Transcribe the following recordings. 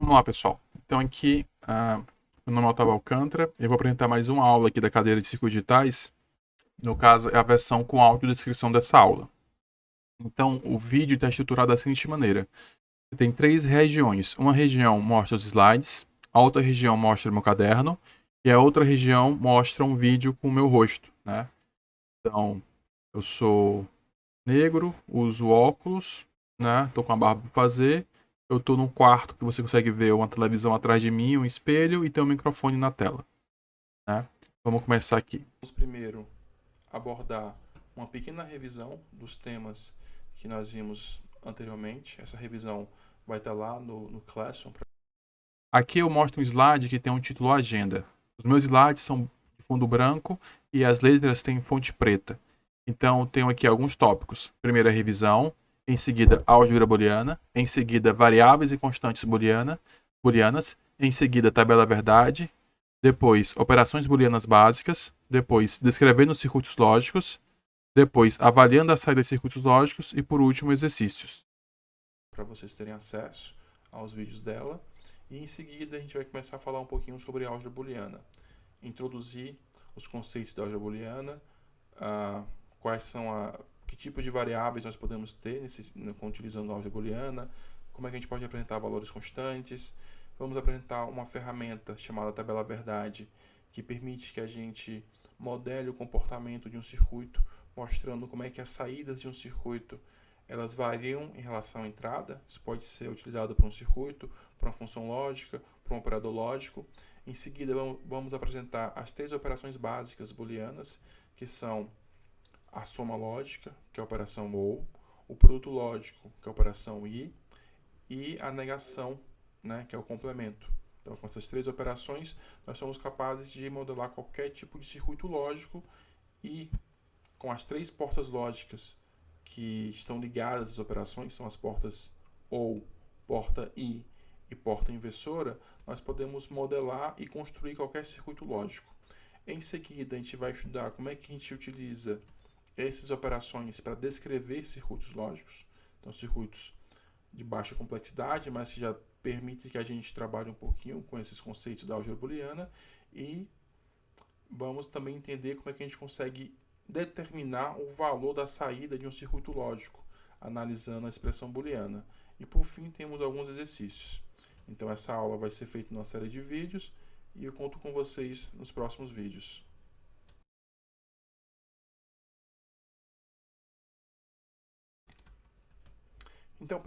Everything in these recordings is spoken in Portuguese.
Vamos lá, pessoal. Então aqui, meu nome é Otávio Alcântara. Eu vou apresentar mais uma aula aqui da cadeira de circuitos digitais. No caso, é a versão com audiodescrição dessa aula. Então, o vídeo está estruturado da seguinte maneira. Você tem três regiões. Uma região mostra os slides, a outra região mostra o meu caderno e a outra região mostra um vídeo com o meu rosto, né? Então, eu sou negro, uso óculos, né? Tô com a barba para fazer. Eu tô num quarto que você consegue ver uma televisão atrás de mim, um espelho e tem um microfone na tela, né? Vamos começar aqui. Vamos primeiro abordar uma pequena revisão dos temas que nós vimos anteriormente. Essa revisão vai estar lá no Classroom. Aqui eu mostro um slide que tem um título Agenda. Os meus slides são de fundo branco e as letras têm fonte preta. Então, tenho aqui alguns tópicos. Primeiro, a revisão. Em seguida, álgebra booleana. Em seguida, variáveis e constantes booleanas. Em seguida, tabela verdade. Depois, operações booleanas básicas. Depois, descrevendo circuitos lógicos. Depois, avaliando a saída de circuitos lógicos. E, por último, exercícios. Para vocês terem acesso aos vídeos dela. E, em seguida, a gente vai começar a falar um pouquinho sobre álgebra booleana. Introduzir os conceitos da álgebra booleana, quais são que tipo de variáveis nós podemos ter utilizando a álgebra booleana, como é que a gente pode apresentar valores constantes. Vamos apresentar uma ferramenta chamada tabela verdade, que permite que a gente modele o comportamento de um circuito, mostrando como é que as saídas de um circuito elas variam em relação à entrada. Isso pode ser utilizado para um circuito, para uma função lógica, para um operador lógico. Em seguida, vamos apresentar as três operações básicas booleanas, que são a soma lógica, que é a operação OR, o produto lógico, que é a operação I, e a negação, né, que é o complemento. Então, com essas três operações, nós somos capazes de modelar qualquer tipo de circuito lógico e com as três portas lógicas que estão ligadas às operações, são as portas OR, porta I e porta inversora, nós podemos modelar e construir qualquer circuito lógico. Em seguida, a gente vai estudar como é que a gente utiliza essas operações para descrever circuitos lógicos. Então, circuitos de baixa complexidade, mas que já permitem que a gente trabalhe um pouquinho com esses conceitos da álgebra booleana. E vamos também entender como é que a gente consegue determinar o valor da saída de um circuito lógico, analisando a expressão booleana. E por fim, temos alguns exercícios. Então, essa aula vai ser feita numa série de vídeos e eu conto com vocês nos próximos vídeos. Então,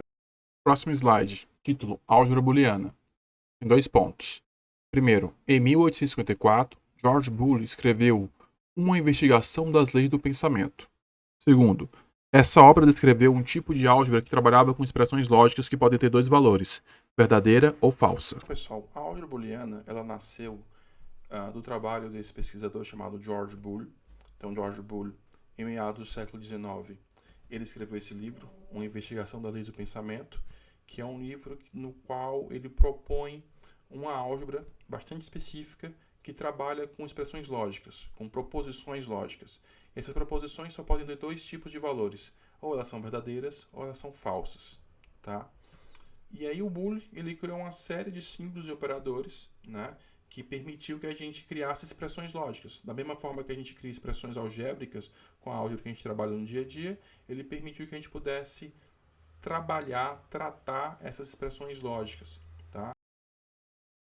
próximo slide, título Álgebra Booleana. Tem 2 pontos. Primeiro, em 1854, George Boole escreveu Uma Investigação das Leis do Pensamento. Segundo, essa obra descreveu um tipo de álgebra que trabalhava com expressões lógicas que podem ter dois valores, verdadeira ou falsa. Pessoal, a álgebra booleana ela nasceu do trabalho desse pesquisador chamado George Boole. Então, George Boole, em meados do século XIX, ele escreveu esse livro, Uma Investigação das Leis do Pensamento, que é um livro no qual ele propõe uma álgebra bastante específica que trabalha com expressões lógicas, com proposições lógicas. Essas proposições só podem ter dois tipos de valores, ou elas são verdadeiras ou elas são falsas, tá? E aí o Boole ele criou uma série de símbolos e operadores, né, que permitiu que a gente criasse expressões lógicas. Da mesma forma que a gente cria expressões algébricas com a álgebra que a gente trabalha no dia a dia, ele permitiu que a gente pudesse tratar essas expressões lógicas, tá?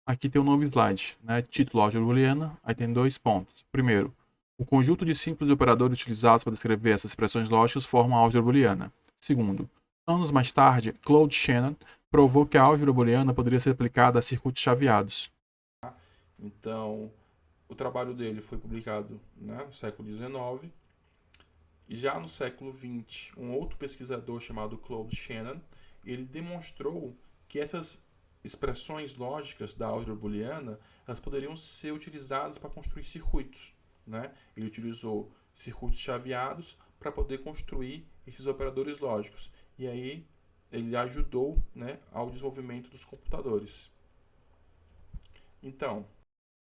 Aqui tem um novo slide, né? Título álgebra booleana, aí tem 2 pontos. Primeiro, o conjunto de simples operadores utilizados para descrever essas expressões lógicas forma a álgebra booleana. Segundo, anos mais tarde, Claude Shannon provou que a álgebra booleana poderia ser aplicada a circuitos chaveados. Então, o trabalho dele foi publicado, né, no século XIX. E já no século XX, um outro pesquisador chamado Claude Shannon, ele demonstrou que essas expressões lógicas da álgebra booleana, elas poderiam ser utilizadas para construir circuitos, né? Ele utilizou circuitos chaveados para poder construir esses operadores lógicos. E aí ele ajudou, né, ao desenvolvimento dos computadores. Então,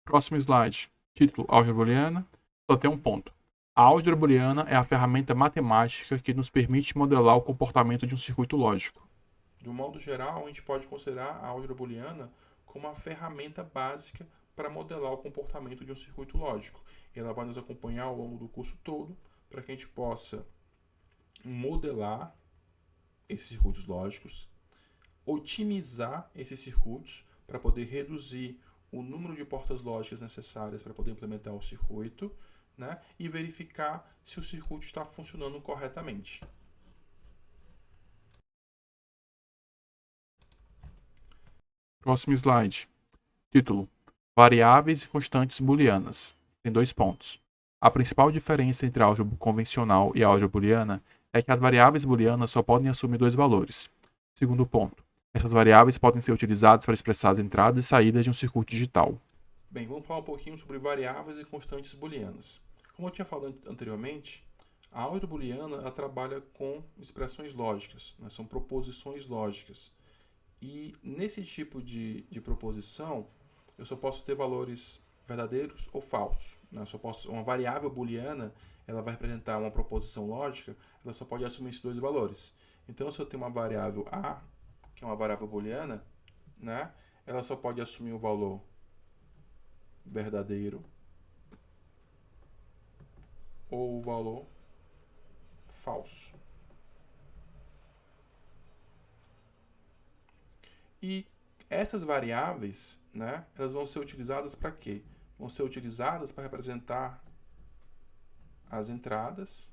próximo slide, título álgebra booleana, só tem um ponto. A álgebra booleana é a ferramenta matemática que nos permite modelar o comportamento de um circuito lógico. De um modo geral, a gente pode considerar a álgebra booleana como uma ferramenta básica para modelar o comportamento de um circuito lógico. Ela vai nos acompanhar ao longo do curso todo para que a gente possa modelar esses circuitos lógicos, otimizar esses circuitos para poder reduzir o número de portas lógicas necessárias para poder implementar o circuito, né? E verificar se o circuito está funcionando corretamente. Próximo slide. Título: Variáveis e constantes booleanas. Tem 2 pontos. A principal diferença entre a álgebra convencional e a álgebra booleana é que as variáveis booleanas só podem assumir 2 valores. Segundo ponto, essas variáveis podem ser utilizadas para expressar as entradas e saídas de um circuito digital. Bem, vamos falar um pouquinho sobre variáveis e constantes booleanas. Como eu tinha falado anteriormente, a álgebra booleana ela trabalha com expressões lógicas, né? São proposições lógicas. E nesse tipo de proposição, eu só posso ter valores verdadeiros ou falsos, né? Uma variável booleana, ela vai representar uma proposição lógica, ela só pode assumir esses 2 valores. Então, se eu tenho uma variável A, que é uma variável booleana, né? Ela só pode assumir o valor verdadeiro ou o valor falso. E essas variáveis, né, elas vão ser utilizadas para quê? Vão ser utilizadas para representar as entradas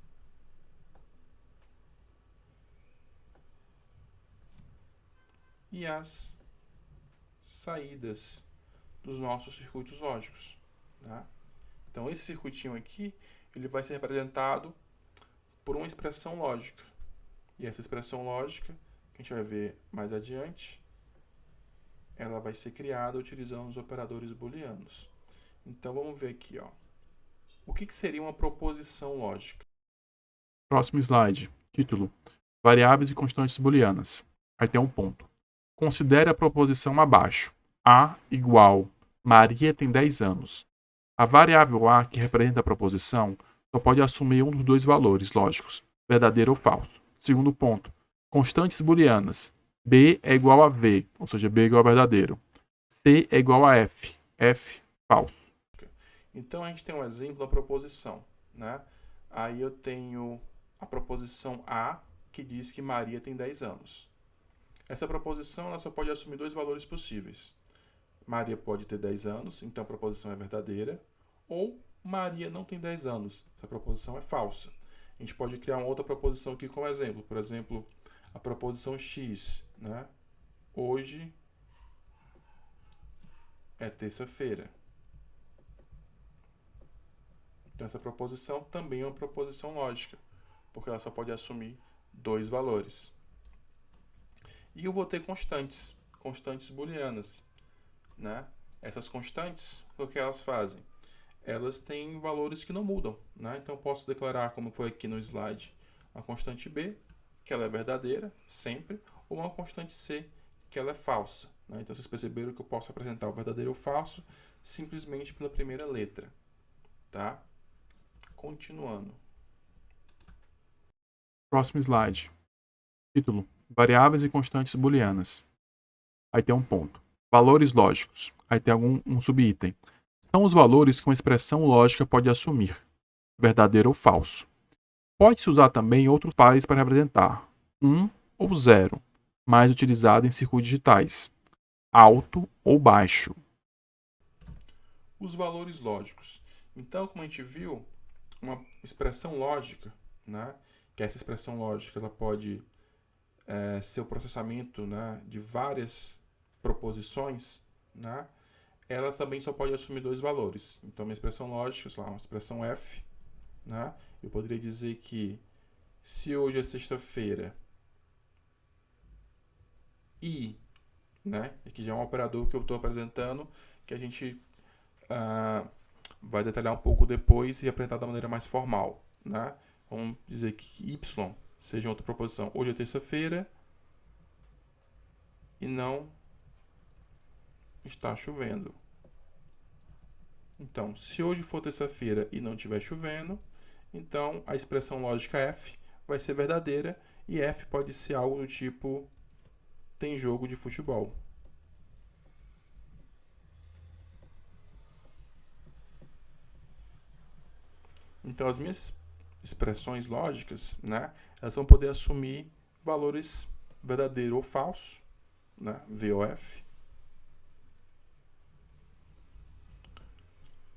e as saídas dos nossos circuitos lógicos. Tá? Então, esse circuitinho aqui, ele vai ser representado por uma expressão lógica. E essa expressão lógica, que a gente vai ver mais adiante, ela vai ser criada utilizando os operadores booleanos. Então, vamos ver aqui, ó. O que seria uma proposição lógica? Próximo slide. Título: Variáveis e constantes booleanas. Aí tem um ponto. Considere a proposição abaixo. A igual Maria tem 10 anos. A variável A, que representa a proposição, só pode assumir um dos 2 valores lógicos, verdadeiro ou falso. Segundo ponto. Constantes booleanas. B é igual a V, ou seja, B é igual a verdadeiro. C é igual a F, F falso. Então a gente tem um exemplo da proposição, né? Aí eu tenho a proposição A, que diz que Maria tem 10 anos. Essa proposição ela só pode assumir 2 valores possíveis. Maria pode ter 10 anos, então a proposição é verdadeira, ou Maria não tem 10 anos, essa proposição é falsa. A gente pode criar uma outra proposição aqui como exemplo. Por exemplo, a proposição X, né? Hoje é terça-feira. Então, essa proposição também é uma proposição lógica, porque ela só pode assumir 2 valores. E eu vou ter constantes booleanas, né? Essas constantes, o que elas fazem? Elas têm valores que não mudam, né? Então, eu posso declarar, como foi aqui no slide, a constante B, que ela é verdadeira, sempre, ou uma constante C, que ela é falsa. Né? Então, vocês perceberam que eu posso apresentar o verdadeiro ou falso simplesmente pela primeira letra. Tá? Continuando. Próximo slide. Título: Variáveis e constantes booleanas. Aí tem um ponto. Valores lógicos. Aí tem um subitem. São os valores que uma expressão lógica pode assumir, verdadeiro ou falso. Pode-se usar também outros pares para representar 1 ou 0, mais utilizado em circuitos digitais, alto ou baixo. Os valores lógicos. Então, como a gente viu, uma expressão lógica, né, que essa expressão lógica ela pode ser o processamento, né, de várias proposições, né, ela também só pode assumir 2 valores. Então, uma expressão lógica, sei lá, uma expressão f, né, eu poderia dizer que se hoje é sexta-feira e, né, aqui já é um operador que eu estou apresentando, que a gente vai detalhar um pouco depois e apresentar da maneira mais formal, né? Vamos dizer que y seja outra proposição. Hoje é terça-feira e não está chovendo. Então, se hoje for terça-feira e não estiver chovendo, então a expressão lógica f vai ser verdadeira e f pode ser algo do tipo tem jogo de futebol. Então, as minhas expressões lógicas, né, elas vão poder assumir valores verdadeiro ou falso, né, VOF,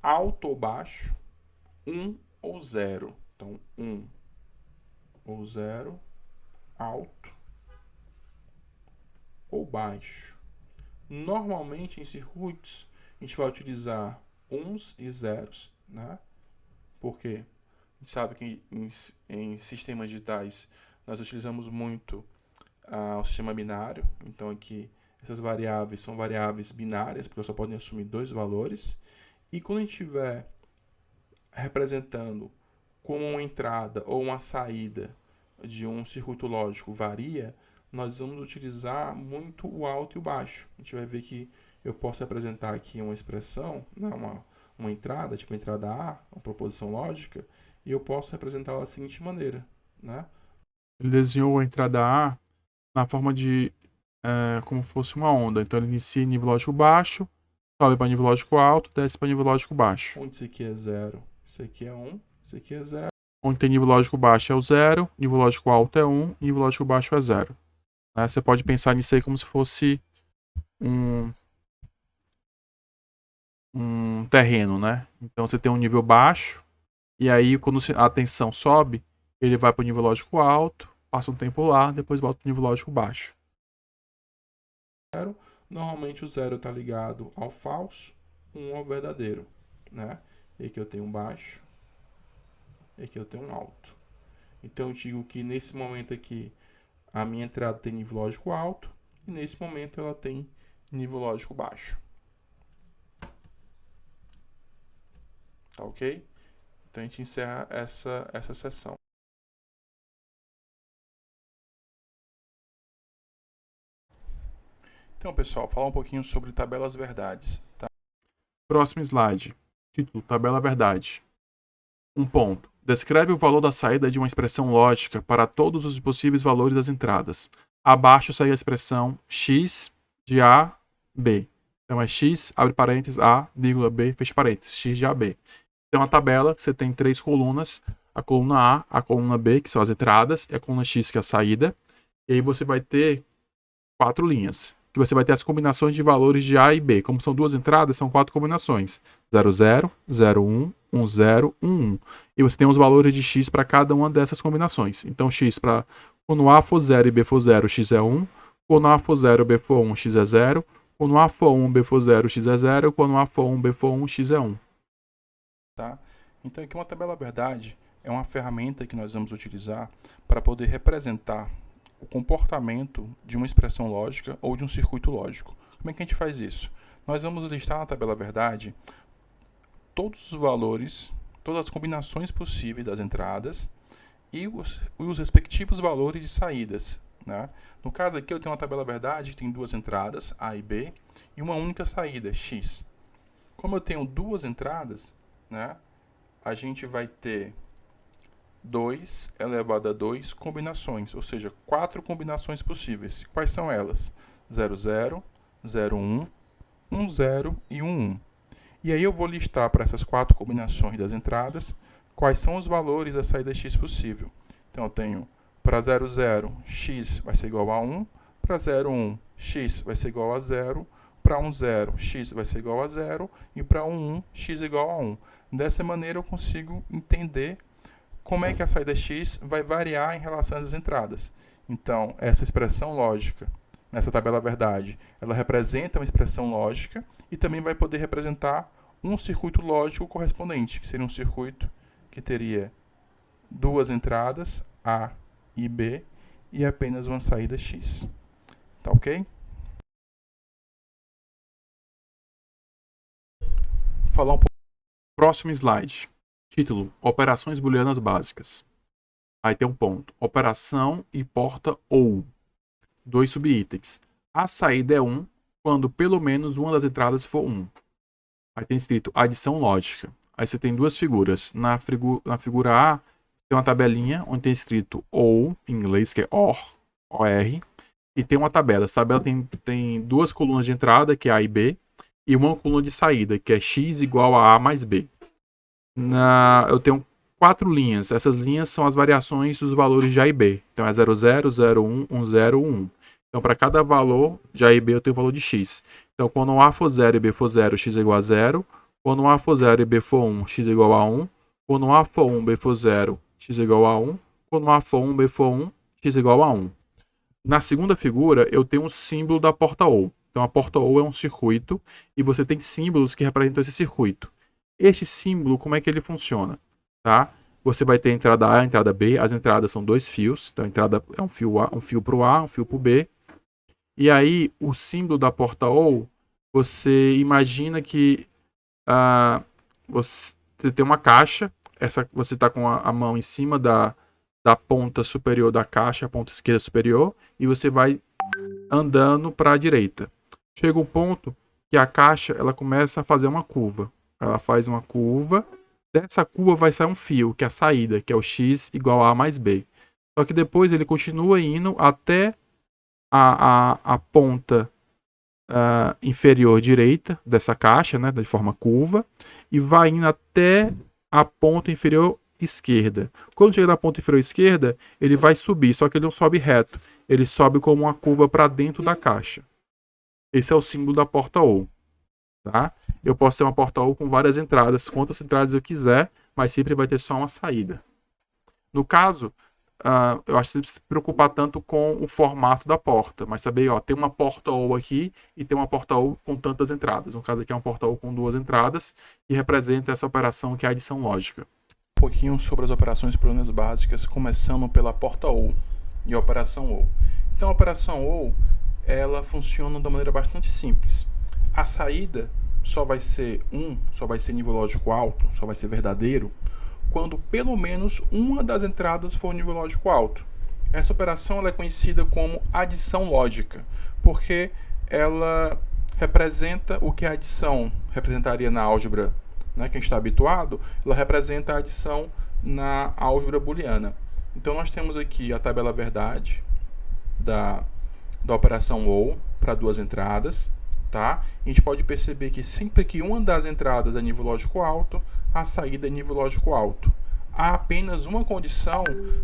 alto ou baixo, 1 ou 0. Então, 1 ou 0, alto ou baixo. Normalmente, em circuitos, a gente vai utilizar uns e zeros, né? Porque a gente sabe que em sistemas digitais nós utilizamos muito o sistema binário. Então, aqui, essas variáveis são variáveis binárias, porque só podem assumir dois valores. E quando a gente estiver representando como uma entrada ou uma saída de um circuito lógico varia, nós vamos utilizar muito o alto e o baixo. A gente vai ver que eu posso representar aqui uma expressão, né, uma entrada, tipo a entrada A, uma proposição lógica, e eu posso representá-la da seguinte maneira, né? Ele desenhou a entrada A na forma de como fosse uma onda. Então ele inicia em nível lógico baixo, sobe para nível lógico alto, desce para nível lógico baixo. Onde isso aqui é 0, isso aqui é 1, isso aqui é 0. Onde tem nível lógico baixo é o 0, nível lógico alto é 1, nível lógico baixo é 0. Você pode pensar nisso aí como se fosse um terreno, né? Então você tem um nível baixo, e aí quando a tensão sobe, ele vai para o nível lógico alto, passa um tempo lá, depois volta para o nível lógico baixo. Normalmente o 0 está ligado ao falso, 1 ao verdadeiro, né? E aqui eu tenho um baixo, e aqui eu tenho um alto. Então eu digo que nesse momento aqui a minha entrada tem nível lógico alto, e nesse momento ela tem nível lógico baixo. Tá ok? Então a gente encerra essa sessão. Então, pessoal, falar um pouquinho sobre tabelas verdades. Tá? Próximo slide. Título: Tabela verdade. Um ponto. Descreve o valor da saída de uma expressão lógica para todos os possíveis valores das entradas. Abaixo segue a expressão x de A, B. Então é x, abre parênteses, A, vírgula B, fecha parênteses, x de AB. Tem uma tabela que você tem 3 colunas. A coluna A, a coluna B, que são as entradas, e a coluna X, que é a saída. E aí você vai ter 4 linhas, que você vai ter as combinações de valores de A e B. Como são 2 entradas, são 4 combinações. 0, 0, 0, 1, 1, 0, 1, 1. E você tem os valores de X para cada uma dessas combinações. Então, X para quando A for 0 e B for 0, X é 1. Quando A for 0 e B for 1, X é 0. Quando A for 1, B for 0, X é 0. Quando A for 1, B for 1, X é 1. Tá? Então, aqui uma tabela verdade é uma ferramenta que nós vamos utilizar para poder representar o comportamento de uma expressão lógica ou de um circuito lógico. Como é que a gente faz isso? Nós vamos listar na tabela verdade todos os valores, todas as combinações possíveis das entradas e os respectivos valores de saídas. Né? No caso aqui eu tenho uma tabela verdade que tem 2 entradas, A e B, e uma única saída, X. Como eu tenho 2 entradas, né, a gente vai ter 2 elevado a 2 combinações, ou seja, 4 combinações possíveis. Quais são elas? 0, 0, 0, 1, 1, 0 e 1, 1. E aí eu vou listar para essas 4 combinações das entradas quais são os valores da saída x possível. Então eu tenho para 0, 0, x vai ser igual a 1, para 0, 1, x vai ser igual a 0, para 1, 0, x vai ser igual a 0, e para 1, 1, x é igual a 1. Dessa maneira eu consigo entender como é que a saída x vai variar em relação às entradas. Então, essa expressão lógica, nessa tabela verdade, ela representa uma expressão lógica e também vai poder representar um circuito lógico correspondente, que seria um circuito que teria 2 entradas, A e B, e apenas uma saída x. Tá ok? Falar um pouco. Próximo slide. Título: Operações booleanas básicas. Aí tem um ponto. Operação importa ou. 2 subitens. A saída é 1 quando pelo menos uma das entradas for 1. Aí tem escrito adição lógica. Aí você tem 2 figuras. Na figura A, tem uma tabelinha onde tem escrito ou, em inglês, que é OR. e tem uma tabela. Essa tabela tem duas colunas de entrada, que é A e B, e uma coluna de saída, que é x igual a mais B. Eu tenho 4 linhas. Essas linhas são as variações dos valores de A e B. Então é 0, 0, 0, 1, 1, 0, 1. Então, para cada valor de A e B, eu tenho o valor de x. Então, quando A for 0 e B for 0, x é igual a 0. Quando A for 0 e B for 1, x é igual a 1. Quando A for 1, B for 0, x é igual a 1. Quando A for 1, B for 1, x é igual a 1. Na segunda figura, eu tenho um símbolo da porta OU. Então, a porta OU é um circuito e você tem símbolos que representam esse circuito. Este símbolo, como é que ele funciona? Tá? Você vai ter a entrada A e a entrada B. As entradas são 2 fios. Então, a entrada é um fio para o A, um fio para o B. E aí, o símbolo da porta OU, você imagina que você tem uma caixa. Você está com a mão em cima da ponta superior da caixa, a ponta esquerda superior, e você vai andando para a direita. Chega um ponto que a caixa ela começa a fazer uma curva. Ela faz uma curva. Dessa curva vai sair um fio, que é a saída, que é o x igual a mais b. Só que depois ele continua indo até a ponta inferior direita dessa caixa, né, de forma curva, e vai indo até a ponta inferior esquerda. Quando chega na ponta inferior esquerda, ele vai subir, só que ele não sobe reto. Ele sobe como uma curva para dentro da caixa. Esse é o símbolo da porta OU. Tá? Eu posso ter uma porta OU com várias entradas, quantas entradas eu quiser, mas sempre vai ter só uma saída. No caso, eu acho que você não precisa se preocupar tanto com o formato da porta, mas saber, ó, tem uma porta OU aqui e tem uma porta OU com tantas entradas. No caso aqui é uma porta OU com 2 entradas e representa essa operação que é a adição lógica. Um pouquinho sobre as operações booleanas básicas, começando pela porta OU e a operação OU. Então a operação OU, ela funciona de uma maneira bastante simples. A saída só vai ser nível lógico alto, só vai ser verdadeiro, quando pelo menos uma das entradas for nível lógico alto. Essa operação ela é conhecida como adição lógica, porque ela representa o que a adição representaria na álgebra, né, que a gente está habituado, ela representa a adição na álgebra booleana. Então nós temos aqui a tabela verdade da operação OU para 2 entradas. Tá? A gente pode perceber que sempre que uma das entradas é nível lógico alto, a saída é nível lógico alto. Há apenas uma condição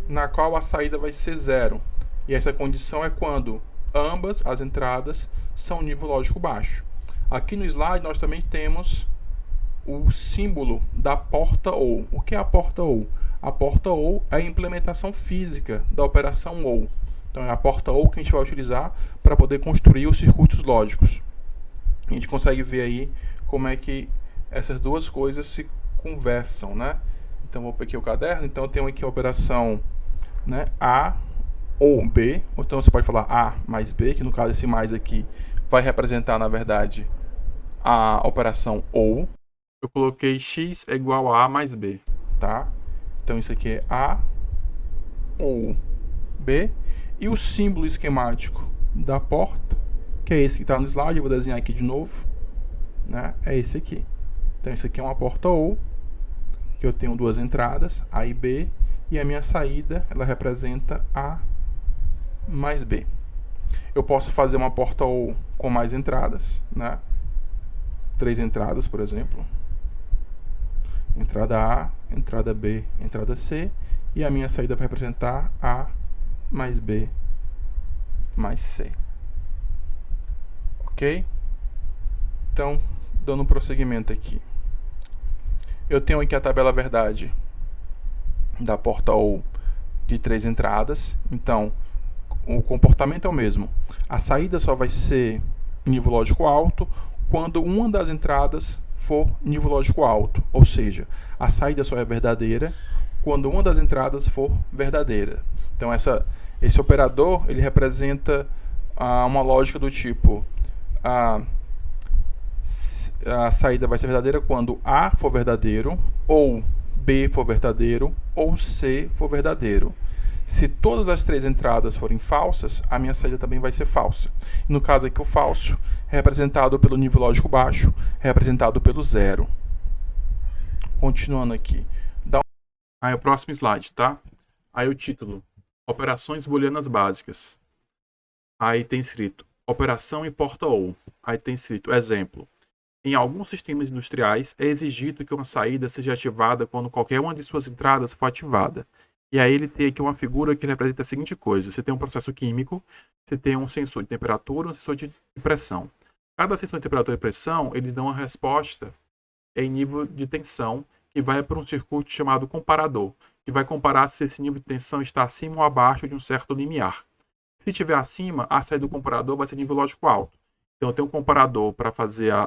na qual a saída vai ser 0. E essa condição é quando ambas as entradas são nível lógico baixo. Aqui no slide nós também temos o símbolo da porta OU. O que é a porta OU? A porta OU é a implementação física da operação OU. Então é a porta OU que a gente vai utilizar para poder construir os circuitos lógicos. A gente consegue ver aí como é que essas duas coisas se conversam, né? Então, vou pegar aqui o caderno. Então, eu tenho aqui a operação, né, A ou B. Ou então, você pode falar A mais B, que no caso esse mais aqui vai representar, na verdade, a operação OU. Eu coloquei x é igual a mais B, tá? Então, isso aqui é A ou B. E o símbolo esquemático da porta, que é esse que está no slide, eu vou desenhar aqui de novo, né? É esse aqui. Então, isso aqui é uma porta OU, que eu tenho 2 entradas, A e B, e a minha saída, ela representa A mais B. Eu posso fazer uma porta OU com mais entradas, né? 3 entradas, por exemplo. Entrada A, entrada B, entrada C, e a minha saída vai representar A mais B mais C. Ok? Então, dando um prosseguimento aqui. Eu tenho aqui a tabela verdade da porta OU de 3 entradas. Então, o comportamento é o mesmo. A saída só vai ser nível lógico alto quando uma das entradas for nível lógico alto. Ou seja, a saída só é verdadeira quando uma das entradas for verdadeira. Então, esse operador ele representa uma lógica do tipo... A saída vai ser verdadeira quando A for verdadeiro, ou B for verdadeiro, ou C for verdadeiro. Se todas as 3 entradas forem falsas, a minha saída também vai ser falsa. No caso aqui, o falso é representado pelo nível lógico baixo, é representado pelo 0. Continuando aqui. Aí o próximo slide, tá? Aí o título, Operações Booleanas Básicas. Aí tem escrito operação e porta OU. Aí tem escrito exemplo. Em alguns sistemas industriais, é exigido que uma saída seja ativada quando qualquer uma de suas entradas for ativada. E aí ele tem aqui uma figura que representa a seguinte coisa. Você tem um processo químico, você tem um sensor de temperatura e um sensor de pressão. Cada sensor de temperatura e pressão, eles dão uma resposta em nível de tensão, que vai para um circuito chamado comparador, que vai comparar se esse nível de tensão está acima ou abaixo de um certo limiar. Se estiver acima, a saída do comparador vai ser nível lógico alto. Então, tem um comparador para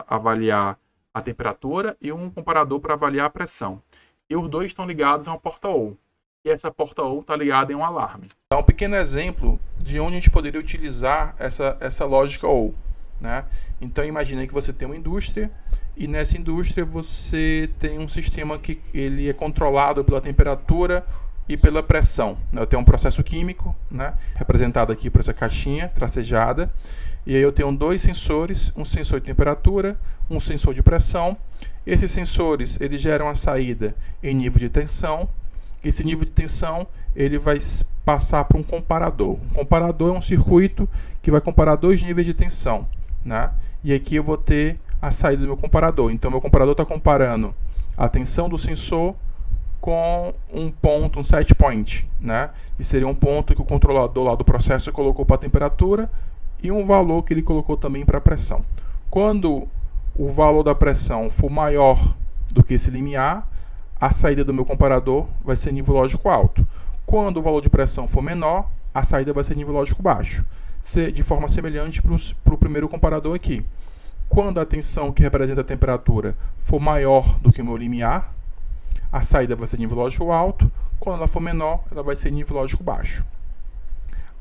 avaliar a temperatura e um comparador para avaliar a pressão. E os dois estão ligados a uma porta OU. E essa porta OU está ligada em um alarme. Então, um pequeno exemplo de onde a gente poderia utilizar essa lógica OU. Né? Então, imagine que você tem uma indústria e nessa indústria você tem um sistema que ele é controlado pela temperatura e pela pressão. Eu tenho um processo químico, né, representado aqui por essa caixinha tracejada, e aí eu tenho dois sensores, um sensor de temperatura, um sensor de pressão. Esses sensores eles geram a saída em nível de tensão. Esse nível de tensão ele vai passar para um comparador. Um comparador é um circuito que vai comparar dois níveis de tensão, né? E aqui eu vou ter a saída do meu comparador. Então, meu comparador está comparando a tensão do sensor com um ponto, um set point, né? E seria um ponto que o controlador lá do processo colocou para a temperatura e um valor que ele colocou também para a pressão. Quando o valor da pressão for maior do que esse limiar, a saída do meu comparador vai ser nível lógico alto. Quando o valor de pressão for menor, a saída vai ser nível lógico baixo. De forma semelhante para o primeiro comparador aqui. Quando a tensão que representa a temperatura for maior do que o meu limiar, a saída vai ser nível lógico alto. Quando ela for menor, ela vai ser nível lógico baixo.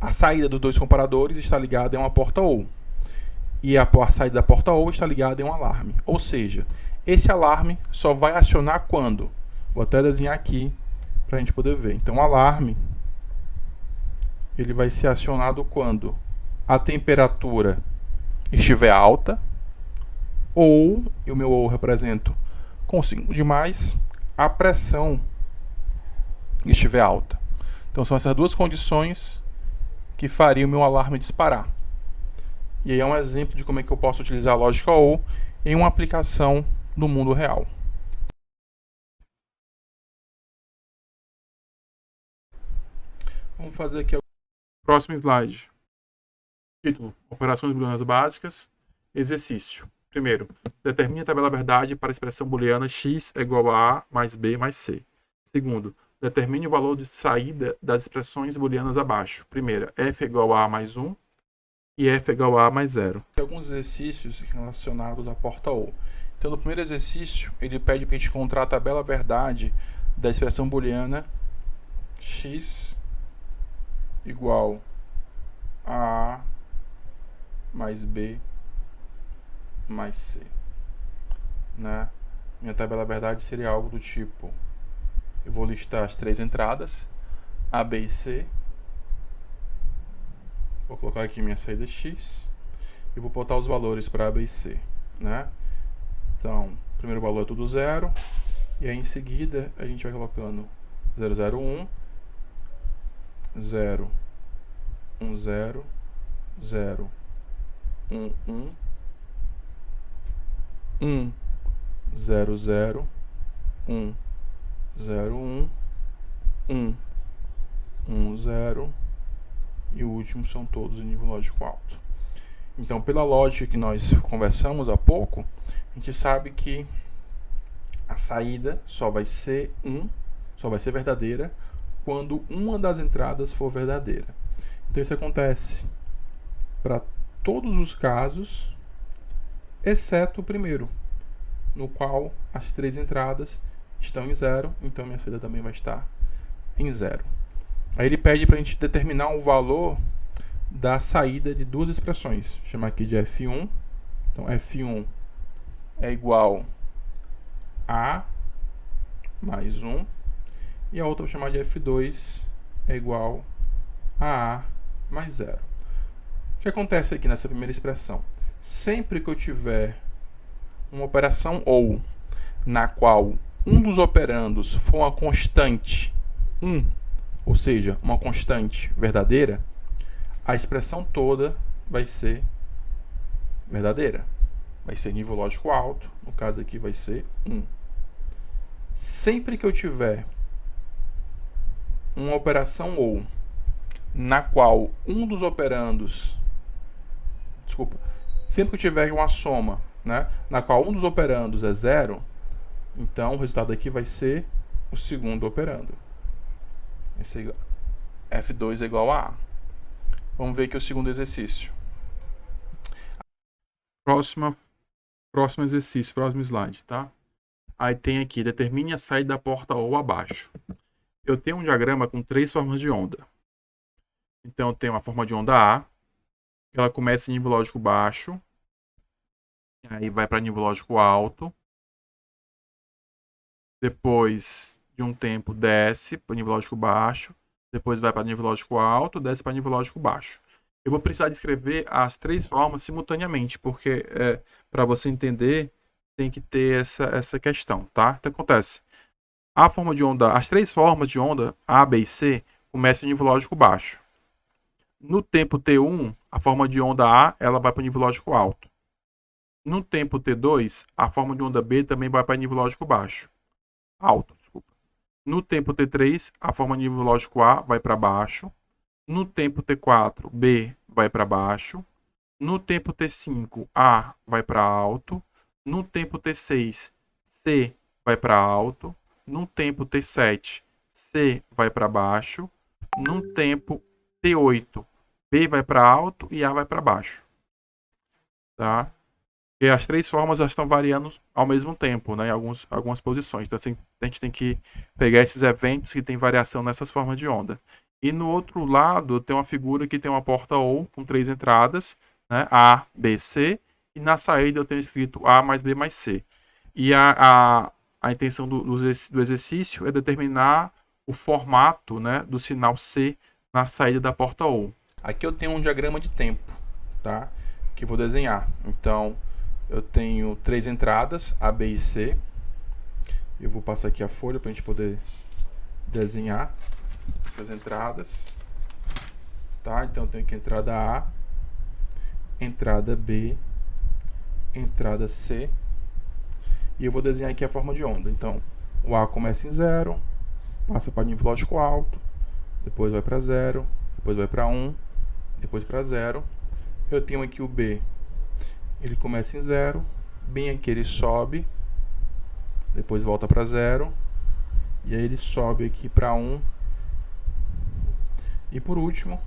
A saída dos dois comparadores está ligada em uma porta OU. E a saída da porta OU está ligada em um alarme. Ou seja, esse alarme só vai acionar quando? Vou até desenhar aqui para a gente poder ver. Então, o alarme ele vai ser acionado quando a temperatura estiver alta, ou, e o meu OU represento com símbolo de mais, a pressão estiver alta. Então, são essas duas condições que fariam o meu alarme disparar. E aí é um exemplo de como é que eu posso utilizar a lógica OU em uma aplicação no mundo real. Vamos fazer aqui o próximo slide. Título: Operações booleanas básicas. Exercício. Primeiro, determine a tabela verdade para a expressão booleana x é igual a mais b mais c. Segundo, determine o valor de saída das expressões booleanas abaixo. Primeira, f é igual a mais 1 e f é igual a mais 0. Tem alguns exercícios relacionados à porta OU. Então, no primeiro exercício, ele pede para a gente encontrar a tabela verdade da expressão booleana x igual a mais b mais c, né? Minha tabela verdade seria algo do tipo, eu vou listar as três entradas, A, B e C, vou colocar aqui minha saída x e vou botar os valores para A, B e C, né? Então, o primeiro valor é tudo 0, e aí em seguida a gente vai colocando 001, 0, 1, 0, 0, 1, 1, 1, 0, 0, 1, 0, 1, 1, 1, 0, e o último são todos em nível lógico alto. Então, pela lógica que nós conversamos há pouco, a gente sabe que a saída só vai ser verdadeira quando uma das entradas for verdadeira. Então, isso acontece para todos os casos, exceto o primeiro, no qual as três entradas estão em 0, então minha saída também vai estar em 0. Aí ele pede para a gente determinar o valor da saída de duas expressões. Vou chamar aqui de F1. Então, F1 é igual a mais 1. E a outra eu vou chamar de F2 é igual a mais 0. O que acontece aqui nessa primeira expressão? Sempre que eu tiver uma operação OU na qual um dos operandos for uma constante 1, ou seja, uma constante verdadeira, a expressão toda vai ser verdadeira. Vai ser nível lógico alto, no caso aqui vai ser 1. Sempre que eu tiver uma operação OU na qual um dos operandos, sempre que eu tiver uma soma, né, na qual um dos operandos é 0, então o resultado aqui vai ser o segundo operando. Esse F2 é igual a A. Vamos ver aqui o segundo exercício. Próximo exercício, próximo slide, tá? Aí tem aqui, determine a saída da porta OU abaixo. Eu tenho um diagrama com 3 formas de onda. Então, eu tenho a forma de onda A, ela começa em nível lógico baixo, aí vai para nível lógico alto, depois de um tempo desce para nível lógico baixo, depois vai para nível lógico alto, desce para nível lógico baixo. Eu vou precisar descrever as 3 formas simultaneamente, porque para você entender tem que ter essa questão, tá? Então acontece, a forma de onda, as 3 formas de onda A, B e C começam em nível lógico baixo. No tempo T1, a forma de onda A ela vai para o nível lógico alto. No tempo T2, a forma de onda B também vai para nível lógico baixo. Alto, desculpa. No tempo T3, a forma de nível lógico A vai para baixo. No tempo T4, B vai para baixo. No tempo T5, A vai para alto. No tempo T6, C vai para alto. No tempo T7, C vai para baixo. No tempo T8, B vai para alto e A vai para baixo. Tá? E as 3 formas estão variando ao mesmo tempo, né, em algumas posições. Então, assim, a gente tem que pegar esses eventos que tem variação nessas formas de onda. E no outro lado, tem uma figura que tem uma porta OU com 3 entradas, né, A, B, C. E na saída eu tenho escrito A mais B mais C. E a intenção do exercício é determinar o formato, né, do sinal C na saída da porta OU. Aqui eu tenho um diagrama de tempo, tá? Que eu vou desenhar. Então, eu tenho 3 entradas, A, B e C. Eu vou passar aqui a folha para a gente poder desenhar essas entradas. Tá? Então, eu tenho aqui entrada A, entrada B, entrada C. E eu vou desenhar aqui a forma de onda. Então, o A começa em 0, passa para nível lógico alto, depois vai para 0, depois vai para 1, depois para 0. Eu tenho aqui o B, ele começa em 0, bem aqui ele sobe, depois volta para 0, e aí ele sobe aqui para 1. E por último,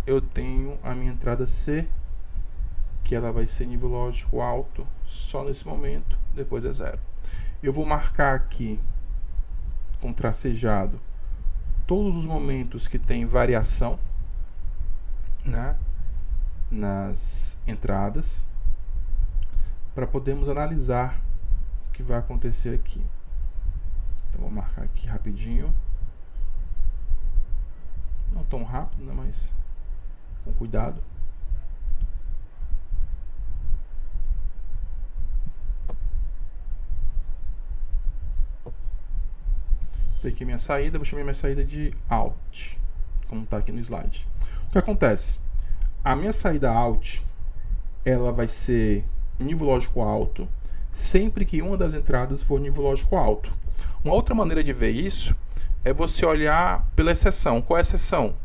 eu tenho a minha entrada C, que ela vai ser nível lógico alto só nesse momento, depois é 0. Eu vou marcar aqui, com tracejado, todos os momentos que tem variação, né, nas entradas, para podermos analisar o que vai acontecer aqui. Então, vou marcar aqui rapidinho. Não tão rápido, né, mas com cuidado. Tem aqui minha saída, vou chamar minha saída de out, como está aqui no slide. O que acontece? A minha saída out, ela vai ser nível lógico alto, sempre que uma das entradas for nível lógico alto. Uma outra maneira de ver isso é você olhar pela exceção. Qual é a exceção?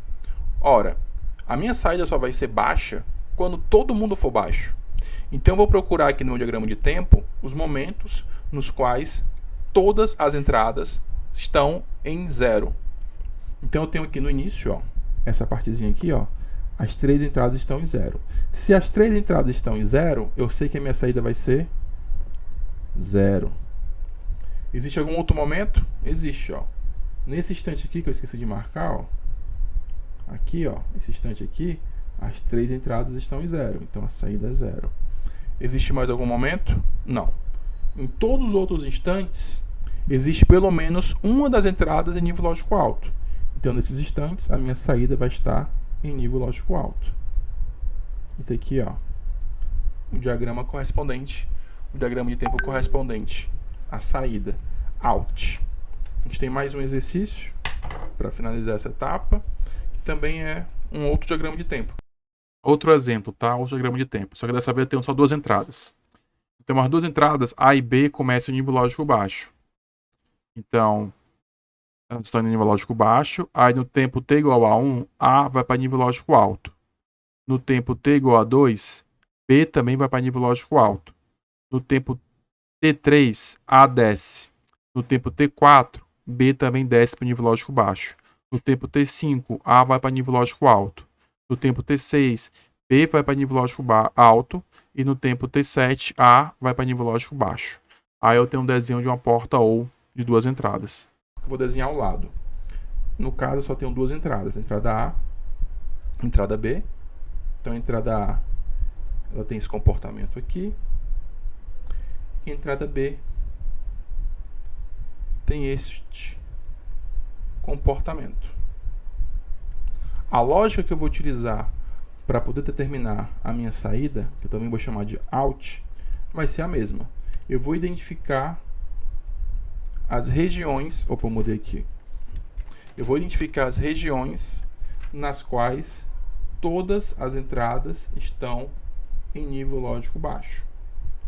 Ora, a minha saída só vai ser baixa quando todo mundo for baixo. Então eu vou procurar aqui no meu diagrama de tempo os momentos nos quais todas as entradas estão em 0. Então eu tenho aqui no início, ó, essa partezinha aqui, ó, as 3 entradas estão em 0. Se as 3 entradas estão em 0, eu sei que a minha saída vai ser 0. Existe algum outro momento? Existe, ó. Nesse instante aqui que eu esqueci de marcar, ó, aqui, ó, esse instante aqui, as 3 entradas estão em 0, então a saída é 0. Existe mais algum momento? Não. Em todos os outros instantes, existe pelo menos uma das entradas em nível lógico alto. Então, nesses instantes, a minha saída vai estar em nível lógico alto. Então, aqui, ó, o diagrama correspondente, o diagrama de tempo correspondente à saída out. A gente tem mais um exercício para finalizar essa etapa, que também é um outro diagrama de tempo. Outro exemplo, tá? Outro diagrama de tempo. Só que dessa vez eu tenho só duas entradas. Então, as duas entradas, A e B, começam em nível lógico baixo. Então, elas estão em nível lógico baixo. Aí, no tempo t igual a 1, A vai para nível lógico alto. No tempo t igual a 2, B também vai para nível lógico alto. No tempo T3, A desce. No tempo T4, B também desce para nível lógico baixo. No tempo T5, A vai para nível lógico alto. No tempo T6, B vai para nível lógico alto. E no tempo T7, A vai para nível lógico baixo. Aí eu tenho um desenho de uma porta ou de duas entradas. Eu vou desenhar ao lado. No caso, eu só tenho duas entradas. Entrada A, entrada B. Então, a entrada A, ela tem esse comportamento aqui. E a entrada B tem este comportamento. A lógica que eu vou utilizar para poder determinar a minha saída, que eu também vou chamar de out, vai ser a mesma. Eu vou identificar as regiões... Opa, eu mudei aqui. Eu vou identificar as regiões nas quais todas as entradas estão em nível lógico baixo.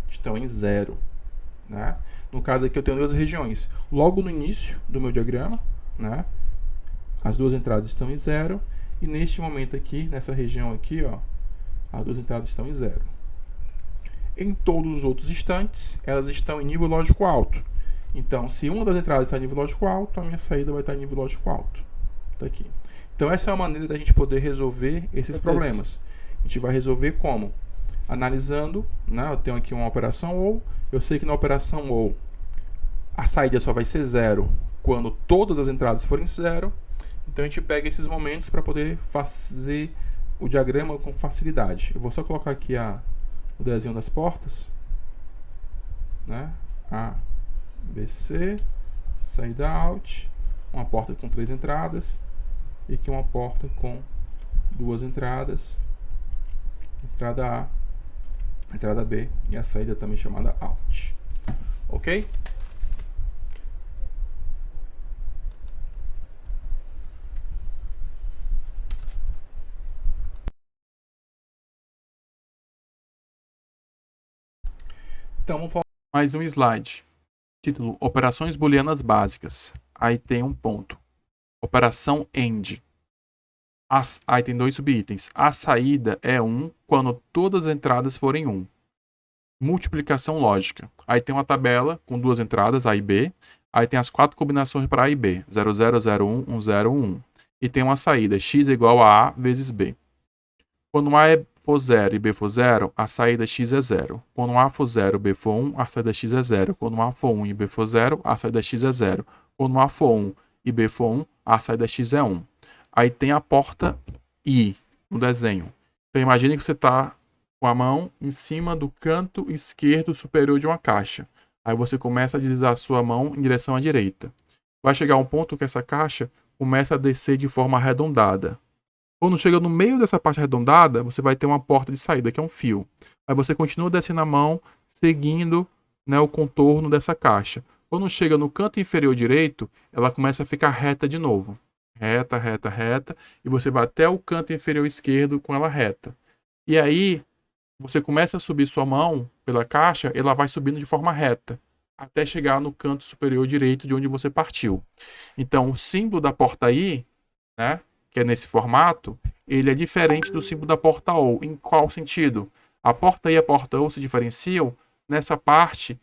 Estão em 0. Né? No caso aqui eu tenho duas regiões. Logo no início do meu diagrama, né? As duas entradas estão em 0. E neste momento aqui, nessa região aqui, ó, as duas entradas estão em 0. Em todos os outros instantes, elas estão em nível lógico alto. Então, se uma das entradas está em nível lógico alto, a minha saída vai estar em nível lógico alto. Tá aqui. Então, essa é uma maneira da gente poder resolver esses problemas. A gente vai resolver como? Analisando, né? Eu tenho aqui uma operação OR. Eu sei que na operação OR, a saída só vai ser 0 quando todas as entradas forem 0. Então, a gente pega esses momentos para poder fazer o diagrama com facilidade. Eu vou só colocar aqui o desenho das portas. Né? A, B, C, saída out, uma porta com 3 entradas, e aqui uma porta com 2 entradas, entrada A, entrada B, e a saída também chamada out. Ok? Então, vamos falar mais um slide. Título: Operações booleanas básicas. Aí tem um ponto. Operação AND. Aí tem dois subitens. A saída é 1 quando todas as entradas forem 1. Multiplicação lógica. Aí tem uma tabela com duas entradas, A e B. Aí tem as 4 combinações para A e B. 0, 0, 0, 1, 1, 0, 1. E tem uma saída, x é igual a vezes B. Quando A for 0 e B for 0, a saída x é 0. Quando A for 0 e B for 1, a saída x é 0. Quando A for 1 e B for 0, a saída x é 0. Quando A for 1 e B for 1, a saída x é 1. Aí tem a porta I no desenho. Então imagine que você está com a mão em cima do canto esquerdo superior de uma caixa. Aí você começa a deslizar a sua mão em direção à direita. Vai chegar um ponto que essa caixa começa a descer de forma arredondada. Quando chega no meio dessa parte arredondada, você vai ter uma porta de saída, que é um fio. Aí você continua descendo a mão, seguindo, né, o contorno dessa caixa. Quando chega no canto inferior direito, ela começa a ficar reta de novo. Reta, reta, reta. E você vai até o canto inferior esquerdo com ela reta. E aí, você começa a subir sua mão pela caixa, ela vai subindo de forma reta, até chegar no canto superior direito de onde você partiu. Então, o símbolo da porta I, né, que é nesse formato, ele é diferente do símbolo da porta OR. Em qual sentido? A porta I e a porta OR se diferenciam nessa parte,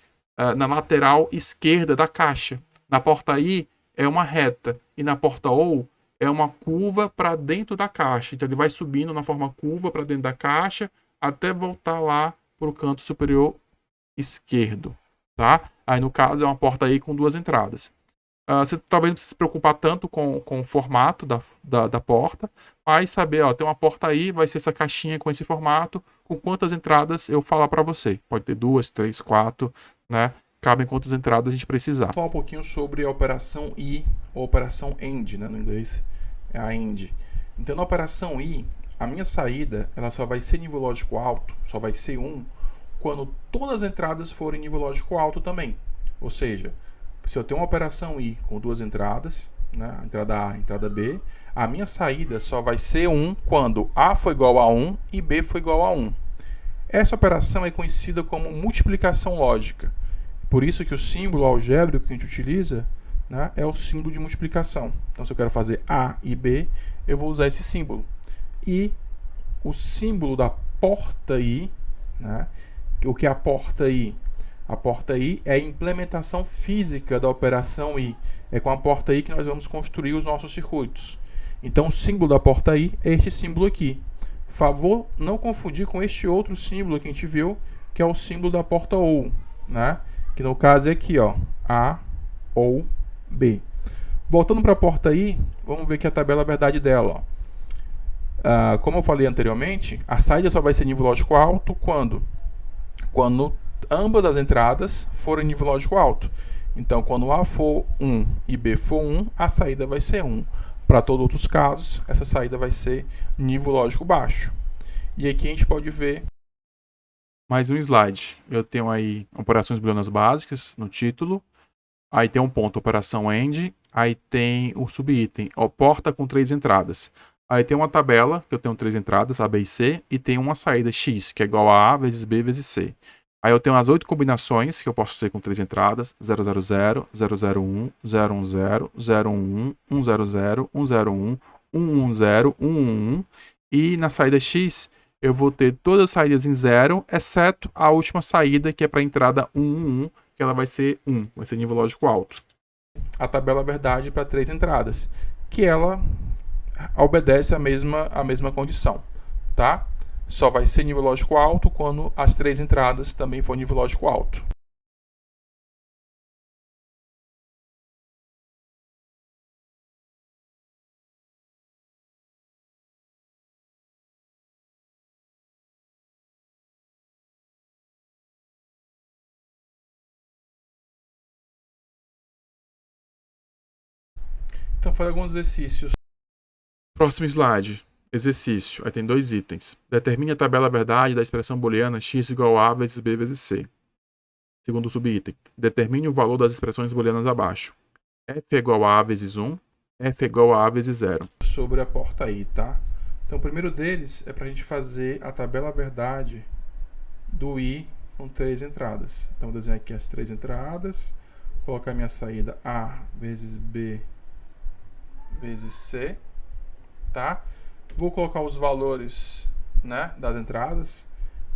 na lateral esquerda da caixa. Na porta I é uma reta e na porta OR é uma curva para dentro da caixa. Então ele vai subindo na forma curva para dentro da caixa até voltar lá para o canto superior esquerdo. Tá? Aí no caso é uma porta I com duas entradas. Você talvez não precise se preocupar tanto com o formato da porta, mas saber, ó, tem uma porta aí, vai ser essa caixinha com esse formato, com quantas entradas eu falar para você. Pode ter 2, 3, 4, né? Cabem quantas entradas a gente precisar. Vou falar um pouquinho sobre a operação I, ou operação AND, né? No inglês é a AND. Então, na operação I, a minha saída, ela só vai ser nível lógico alto, só vai ser 1, quando todas as entradas forem nível lógico alto também. Ou seja, se eu tenho uma operação I com duas entradas, né? Entrada A, entrada B. A minha saída só vai ser 1 quando A for igual a 1 e B for igual a 1. Essa operação é conhecida como multiplicação lógica. Por isso que o símbolo algébrico que a gente utiliza, né, é o símbolo de multiplicação. Então, se eu quero fazer A e B, eu vou usar esse símbolo. E o símbolo da porta I, né, o que é a porta I? A porta I é a implementação física da operação I. É com a porta I que nós vamos construir os nossos circuitos. Então, o símbolo da porta I é este símbolo aqui. Favor não confundir com este outro símbolo que a gente viu, que é o símbolo da porta OU, né? Que no caso é aqui, ó, A ou B. Voltando para a porta I, vamos ver aqui a tabela verdade dela. Ó. Como eu falei anteriormente, a saída só vai ser nível lógico alto quando ambas as entradas forem nível lógico alto. Então, quando A for 1 e B for 1, a saída vai ser 1. Para todos os outros casos, essa saída vai ser nível lógico baixo. E aqui a gente pode ver mais um slide. Eu tenho aí operações booleanas básicas no título. Aí tem um ponto, operação AND. Aí tem o subitem, porta com 3 entradas. Aí tem uma tabela, que eu tenho 3 entradas, A, B e C. E tem uma saída X, que é igual a A vezes B vezes C. Aí eu tenho as 8 combinações, que eu posso ter com 3 entradas. 000, 001, 010, 011, 100, 101, 110, 111. E na saída X, eu vou ter todas as saídas em 0, exceto a última saída, que é para a entrada 111, que ela vai ser 1, vai ser nível lógico alto. A tabela verdade para 3 entradas, que ela obedece a mesma condição, tá? Só vai ser nível lógico alto quando as 3 entradas também for nível lógico alto. Então, fazer alguns exercícios. Próximo slide. Exercício. Aí tem 2 itens. Determine a tabela verdade da expressão booleana x igual a vezes b vezes c. Segundo subitem. Determine o valor das expressões booleanas abaixo. F é igual a vezes 1, F é igual a vezes 0. Sobre a porta I, tá? Então, o primeiro deles é para a gente fazer a tabela verdade do I com 3 entradas. Então, vou desenhar aqui as 3 entradas. Colocar minha saída A vezes B vezes C, tá? Vou colocar os valores, né, das entradas.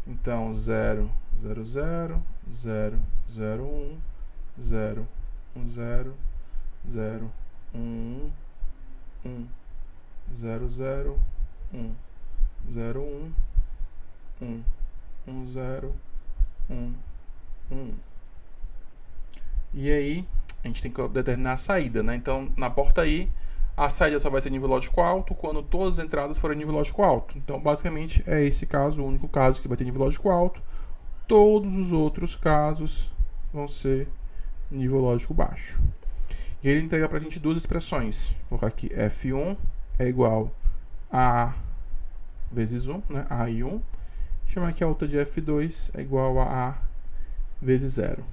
Então, 0, 0, 0, 0, 0, 1, 0, 1, 0, 0, 1, 1, 0, 0, 1, 0, 1, 1, 1, 0, 1, 1. E aí, a gente tem que determinar a saída, né? Então, na porta I, a saída só vai ser nível lógico alto quando todas as entradas forem nível lógico alto. Então, basicamente, é esse caso, o único caso que vai ter nível lógico alto. Todos os outros casos vão ser nível lógico baixo. E ele entrega para a gente 2 expressões. Vou colocar aqui F1 é igual a vezes 1, né? A e 1. Chamar aqui a outra de F2 é igual a vezes 0.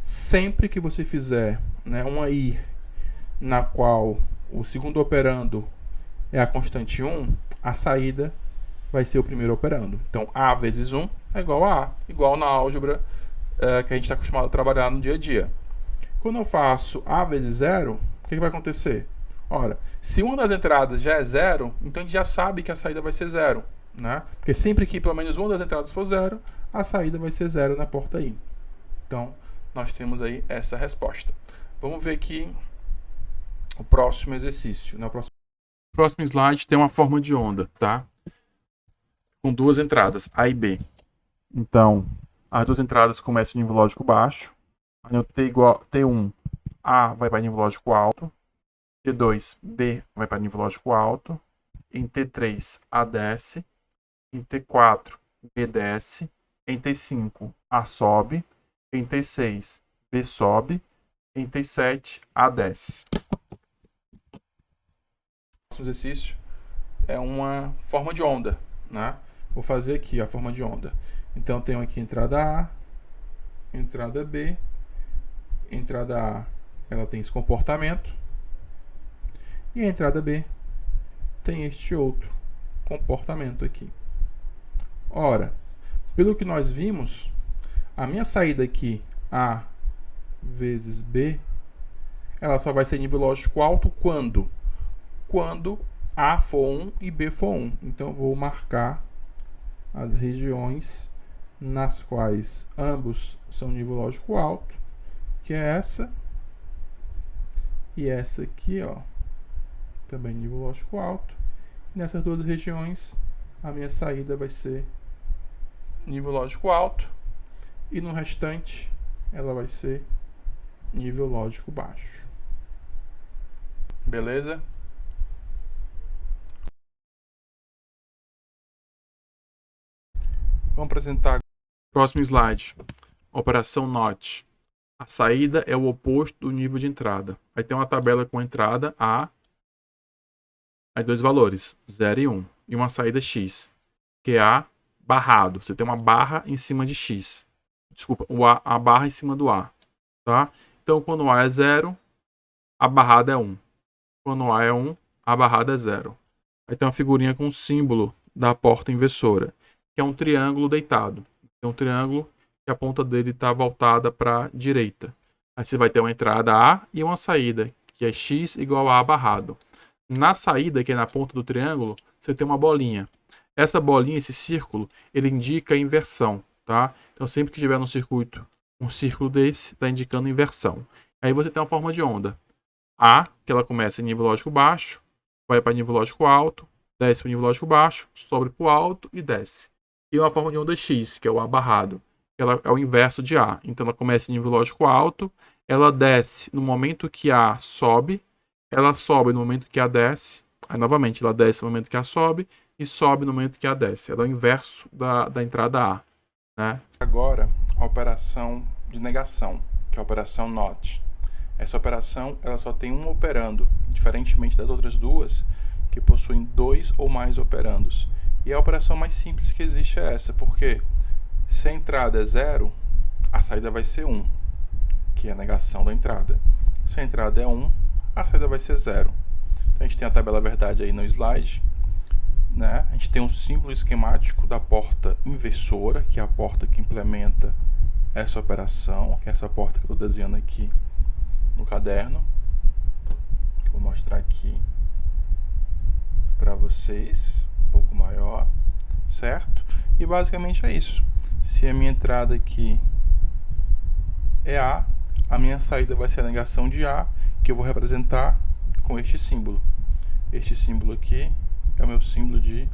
Sempre que você fizer, né, uma I na qual o segundo operando é a constante 1, a saída vai ser o primeiro operando. Então, A vezes 1 é igual a A, igual na álgebra que a gente está acostumado a trabalhar no dia a dia. Quando eu faço A vezes 0, o que vai acontecer? Ora, se uma das entradas já é 0, então a gente já sabe que a saída vai ser 0. Né? Porque sempre que pelo menos uma das entradas for 0, a saída vai ser 0 na porta I. Então, nós temos aí essa resposta. Vamos ver aqui o próximo exercício. No próximo slide tem uma forma de onda, tá? Com 2 entradas, A e B. Então, as 2 entradas começam em nível lógico baixo. No T1, A vai para nível lógico alto. T2, B vai para nível lógico alto. Em T3, A desce. Em T4, B desce. Em T5, A sobe. Em T6, B sobe. Em T7, A desce. O exercício é uma forma de onda, né? Vou fazer aqui a forma de onda. Então, tenho aqui entrada A, entrada B. Entrada A, ela tem esse comportamento. E a entrada B tem este outro comportamento aqui. Ora, pelo que nós vimos, a minha saída aqui, A vezes B, ela só vai ser nível lógico alto quando? Quando A for 1 e B for 1. Então, eu vou marcar as regiões nas quais ambos são nível lógico alto, que é essa e essa aqui, ó, também nível lógico alto. Nessas duas regiões, a minha saída vai ser nível lógico alto e no restante ela vai ser nível lógico baixo. Beleza? Vamos apresentar. Próximo slide. Operação NOT. A saída é o oposto do nível de entrada. Aí tem uma tabela com entrada A, aí dois valores, 0 e 1. E uma saída X, que é A barrado. Você tem uma barra em cima de X. Desculpa, a barra em cima do A. Tá? Então, quando o A é 0, a barrada é 1. Quando o A é 1, a barrada é 0. Aí tem uma figurinha com o símbolo da porta inversora, que é um triângulo deitado. Tem um triângulo que a ponta dele está voltada para a direita. Aí você vai ter uma entrada A e uma saída, que é X igual a A barrado. Na saída, que é na ponta do triângulo, você tem uma bolinha. Essa bolinha, esse círculo, ele indica a inversão, tá? Então, sempre que tiver no circuito um círculo desse, está indicando inversão. Aí você tem uma forma de onda. A, que ela começa em nível lógico baixo, vai para nível lógico alto, desce para nível lógico baixo, sobe para o alto e desce. E uma forma de onda X, que é o A barrado. Ela é o inverso de A. Então, ela começa em nível lógico alto, ela desce no momento que A sobe, ela sobe no momento que A desce, aí novamente ela desce no momento que A sobe e sobe no momento que A desce. Ela é o inverso da entrada A. Né? Agora, a operação de negação, que é a operação NOT. Essa operação ela só tem um operando, diferentemente das outras duas, que possuem dois ou mais operandos. E a operação mais simples que existe é essa, porque se a entrada é 0, a saída vai ser 1, que é a negação da entrada. Se a entrada é 1, a saída vai ser 0. Então, a gente tem a tabela verdade aí no slide. Né? A gente tem um símbolo esquemático da porta inversora, que é a porta que implementa essa operação, que é essa porta que eu estou desenhando aqui no caderno. Vou mostrar aqui para vocês, um pouco maior, certo? E basicamente é isso. Se a minha entrada aqui é A, a minha saída vai ser a negação de A, que eu vou representar com este símbolo. Este símbolo aqui é o meu símbolo de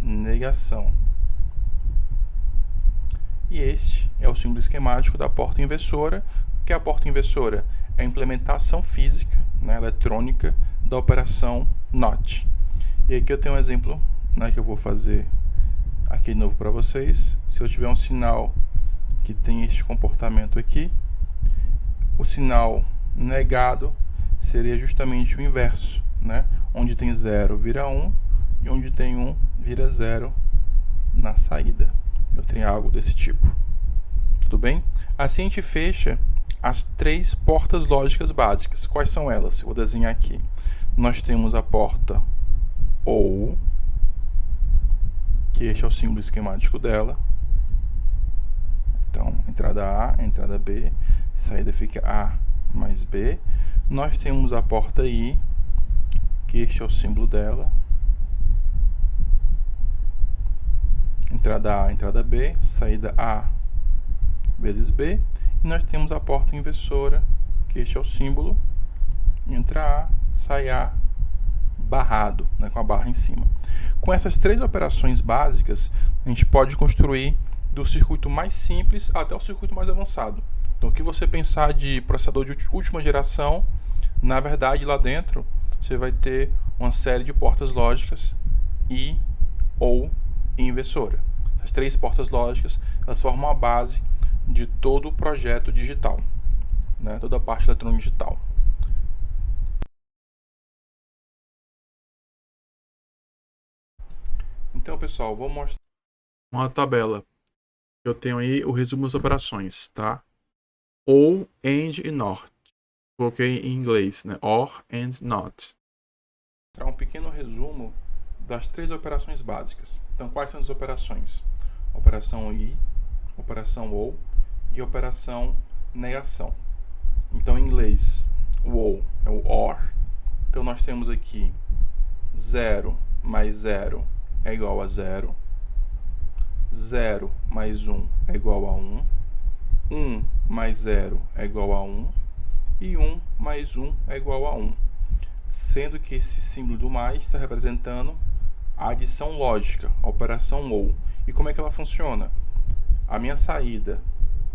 negação. E este é o símbolo esquemático da porta inversora, que a porta inversora é a implementação física, né, eletrônica, da operação NOT. E aqui eu tenho um exemplo, né, que eu vou fazer aqui de novo para vocês. Se eu tiver um sinal que tem este comportamento aqui, o sinal negado seria justamente o inverso, né? Onde tem 0 vira 1 e onde tem 1 vira 0 na saída. Eu tenho algo desse tipo. Tudo bem? Assim a gente fecha as três portas lógicas básicas. Quais são elas? Eu vou desenhar aqui. Nós temos a porta OU, que este é o símbolo esquemático dela. Então, entrada A, entrada B, saída fica A mais B. Nós temos a porta I, que este é o símbolo dela. Entrada A, entrada B, saída A vezes B. E nós temos a porta inversora, que este é o símbolo. Entra A, sai A, barrado, né, com a barra em cima. Com essas três operações básicas, a gente pode construir do circuito mais simples até o circuito mais avançado. Então, o que você pensar de processador de última geração, na verdade, lá dentro, você vai ter uma série de portas lógicas I, OU e inversora. Essas três portas lógicas, elas formam a base de todo o projeto digital, né? Toda a parte eletrônica digital. Então, pessoal, vou mostrar uma tabela. Eu tenho aí o resumo das operações, tá? OR, AND e NOT. Coloquei em inglês, né? OR, AND, NOT. mostrar um pequeno resumo das 3 operações básicas. Então, quais são as operações? Operação I, operação OR e operação negação. Então, em inglês, o OR é o OR. Então, nós temos aqui 0 mais 0 é igual a 0. 0 mais 1 é igual a 1. 1 mais 0 é igual a 1. E 1 mais 1 é igual a 1. Sendo que esse símbolo do mais está representando a adição lógica, a operação OR. E como é que ela funciona? A minha saída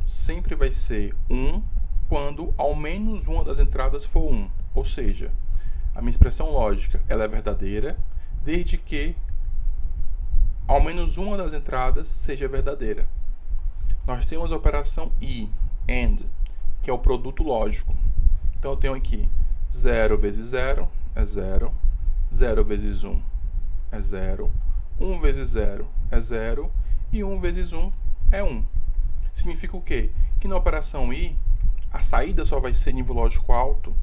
sempre vai ser 1 quando ao menos uma das entradas for 1. Ou seja, a minha expressão lógica ela é verdadeira desde que ao menos uma das entradas seja verdadeira. Nós temos a operação AND, que é o produto lógico. Então eu tenho aqui 0 vezes 0 é 0, 0 vezes 1 é 0, 1 vezes 0 é 0 e 1 vezes 1 é 1. Significa o quê? Que na operação I, a saída só vai ser nível lógico alto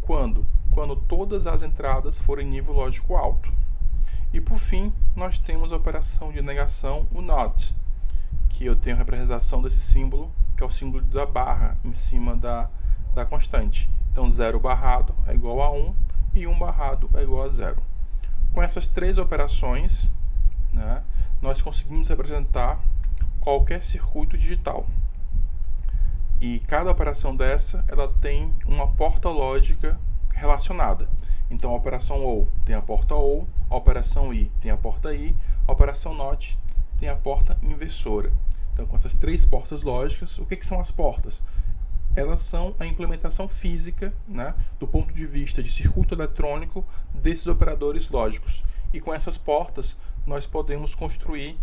quando todas as entradas forem nível lógico alto. E por fim, nós temos a operação de negação, o NOT, que eu tenho a representação desse símbolo, que é o símbolo da barra em cima da constante. Então, 0 barrado é igual a 1 e 1 barrado é igual a 0. Com essas 3 operações, né, nós conseguimos representar qualquer circuito digital. E cada operação dessa, ela tem uma porta lógica relacionada. Então, a operação OR tem a porta OR, a operação I tem a porta I, a operação NOT tem a porta inversora. Então, com essas 3 portas lógicas, o que são as portas? Elas são a implementação física, né, do ponto de vista de circuito eletrônico desses operadores lógicos. E com essas portas, nós podemos construir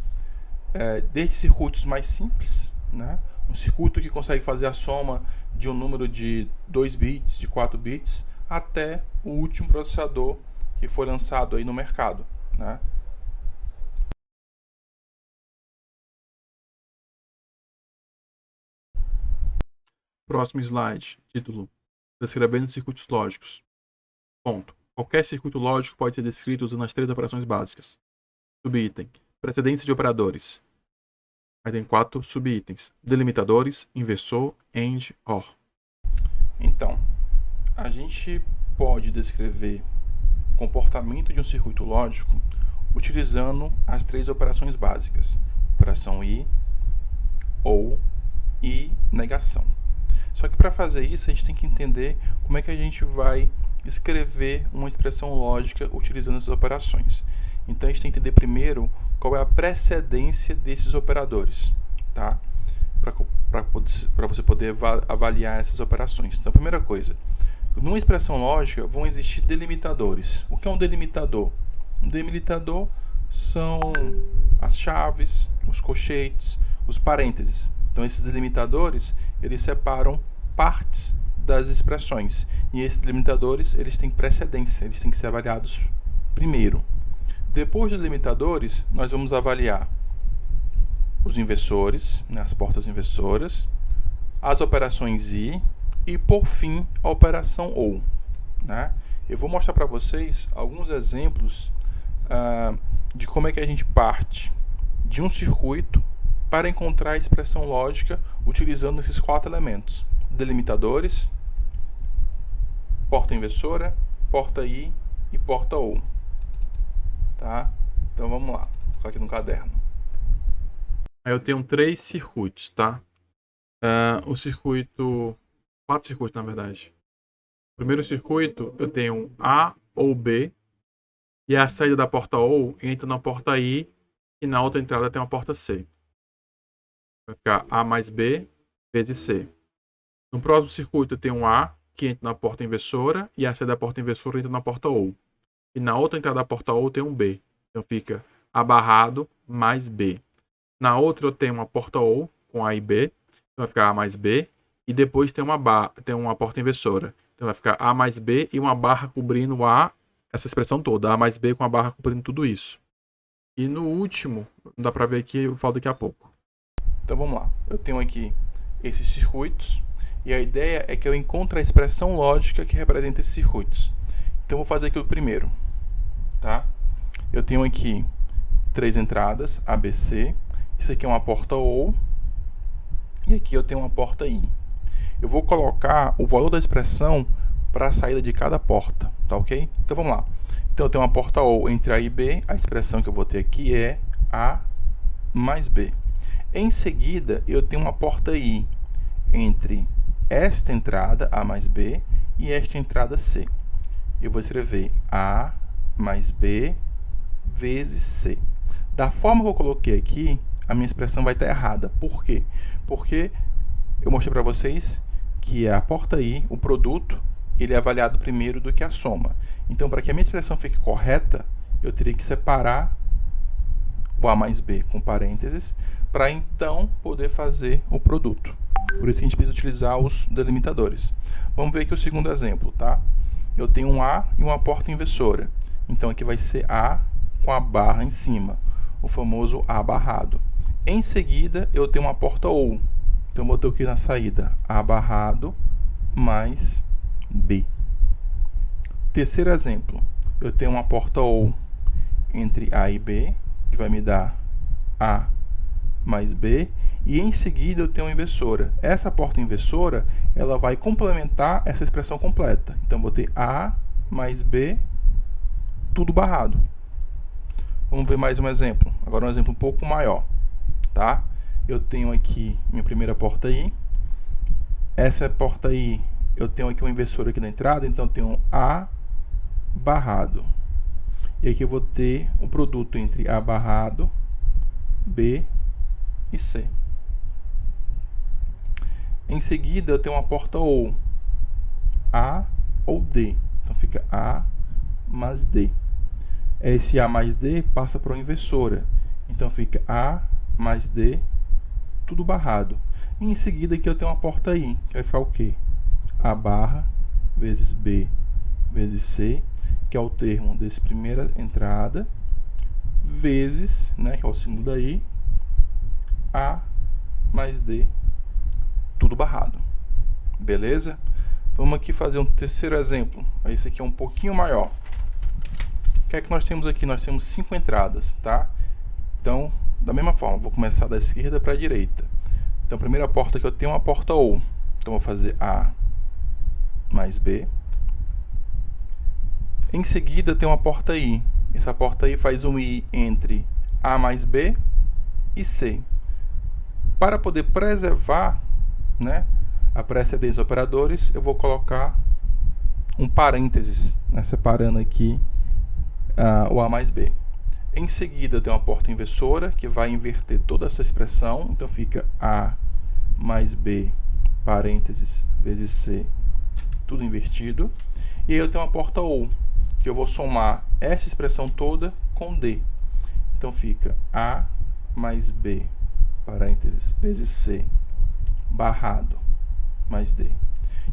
desde circuitos mais simples, né, um circuito que consegue fazer a soma de um número de 2 bits, de 4 bits, até o último processador que foi lançado aí no mercado, né? Próximo slide, título: Descrevendo circuitos lógicos. Ponto. Qualquer circuito lógico pode ser descrito usando as 3 operações básicas. Subitem: precedência de operadores. Aí tem 4 subitens: delimitadores, inversor, AND, OR. Então, a gente pode descrever o comportamento de um circuito lógico utilizando as 3 operações básicas: operação I, OR e negação. Só que para fazer isso, a gente tem que entender como é que a gente vai escrever uma expressão lógica utilizando essas operações. Então, a gente tem que entender primeiro qual é a precedência desses operadores, tá? Para você poder avaliar essas operações. Então, a primeira coisa, numa expressão lógica vão existir delimitadores. O que é um delimitador? Um delimitador são as chaves, os colchetes, os parênteses. Então, esses delimitadores, eles separam partes das expressões. E esses delimitadores, eles têm precedência, eles têm que ser avaliados primeiro. Depois dos delimitadores, nós vamos avaliar os inversores, né, as portas inversoras, as operações I e, por fim, a operação OR, né? Eu vou mostrar para vocês alguns exemplos de como é que a gente parte de um circuito para encontrar a expressão lógica utilizando esses 4 elementos: delimitadores, porta inversora, porta I e porta OR. Tá? Então vamos lá, vou colocar aqui no caderno. Aí eu tenho 3 circuitos, tá? O circuito... 4 circuitos, na verdade. O primeiro circuito, eu tenho A ou B, e a saída da porta OR entra na porta I, e na outra entrada tem uma porta C. Vai ficar A mais B vezes C. No próximo circuito, eu tenho um A, que entra na porta inversora, e a saída da porta inversora entra na porta OR. E na outra entrada da porta OR tem um B. Então fica A barrado mais B. Na outra eu tenho uma porta OR com A e B. Então vai ficar A mais B. E depois tem uma porta inversora. Então vai ficar A mais B e uma barra cobrindo A, essa expressão toda. A mais B com a barra cobrindo tudo isso. E no último, não dá para ver aqui, eu falo daqui a pouco. Então vamos lá. Eu tenho aqui esses circuitos. E a ideia é que eu encontre a expressão lógica que representa esses circuitos. Então eu vou fazer aqui o primeiro. tá? Eu tenho aqui 3 entradas, A, B, C. Isso aqui é uma porta OR. E aqui eu tenho uma porta I. Eu vou colocar o valor da expressão para a saída de cada porta, tá ok? Então vamos lá. Então eu tenho uma porta OR entre A e B. A expressão que eu vou ter aqui é A mais B. Em seguida, eu tenho uma porta I entre esta entrada, A mais B, e esta entrada C. Eu vou escrever A mais B vezes C. Da forma que eu coloquei aqui, a minha expressão vai estar errada. Por quê? Porque eu mostrei para vocês que a porta I, o produto, ele é avaliado primeiro do que a soma. Então, para que a minha expressão fique correta, eu teria que separar o A mais B com parênteses, para então poder fazer o produto. Por isso que a gente precisa utilizar os delimitadores. Vamos ver aqui o segundo exemplo, tá? Eu tenho um A e uma porta inversora. Então aqui vai ser A com a barra em cima, o famoso A barrado. Em seguida, eu tenho uma porta OR. Então eu botei aqui na saída A barrado mais B. Terceiro exemplo, eu tenho uma porta OR entre A e B, que vai me dar A mais B, e em seguida eu tenho uma inversora. Essa porta inversora, ela vai complementar essa expressão completa. Então eu vou ter A mais B, tudo barrado. Vamos ver mais um exemplo. Agora um exemplo um pouco maior, tá? Eu tenho aqui minha primeira porta I. Essa porta I, eu tenho aqui uma inversora aqui na entrada, então eu tenho A barrado. E aqui eu vou ter um produto entre A barrado, B e C. Em seguida, eu tenho uma porta OR, A ou D. Então fica A mais D. Esse A mais D passa para uma inversora. Então fica A mais D, tudo barrado. E em seguida aqui eu tenho uma porta I, que vai ficar o quê? A barra vezes B vezes C, que é o termo dessa primeira entrada, vezes, né, que é o símbolo daí, A mais D, tudo barrado. Beleza? Vamos aqui fazer um terceiro exemplo. Esse aqui é um pouquinho maior. O que é que nós temos aqui? Nós temos 5 entradas, tá? Então, da mesma forma, vou começar da esquerda para a direita. Então, a primeira porta que eu tenho é uma porta OR. Então, vou fazer A mais B. Em seguida, tem uma porta I. Essa porta I faz um I entre A mais B e C. Para poder preservar, né, a precedência dos operadores, eu vou colocar um parênteses, né, separando aqui o A mais B. Em seguida, tem uma porta inversora, que vai inverter toda essa expressão. Então, fica A mais B, parênteses, vezes C, tudo invertido. E aí eu tenho uma porta OR, que eu vou somar essa expressão toda com D. Então, fica A mais B, parênteses, vezes C, barrado, mais D.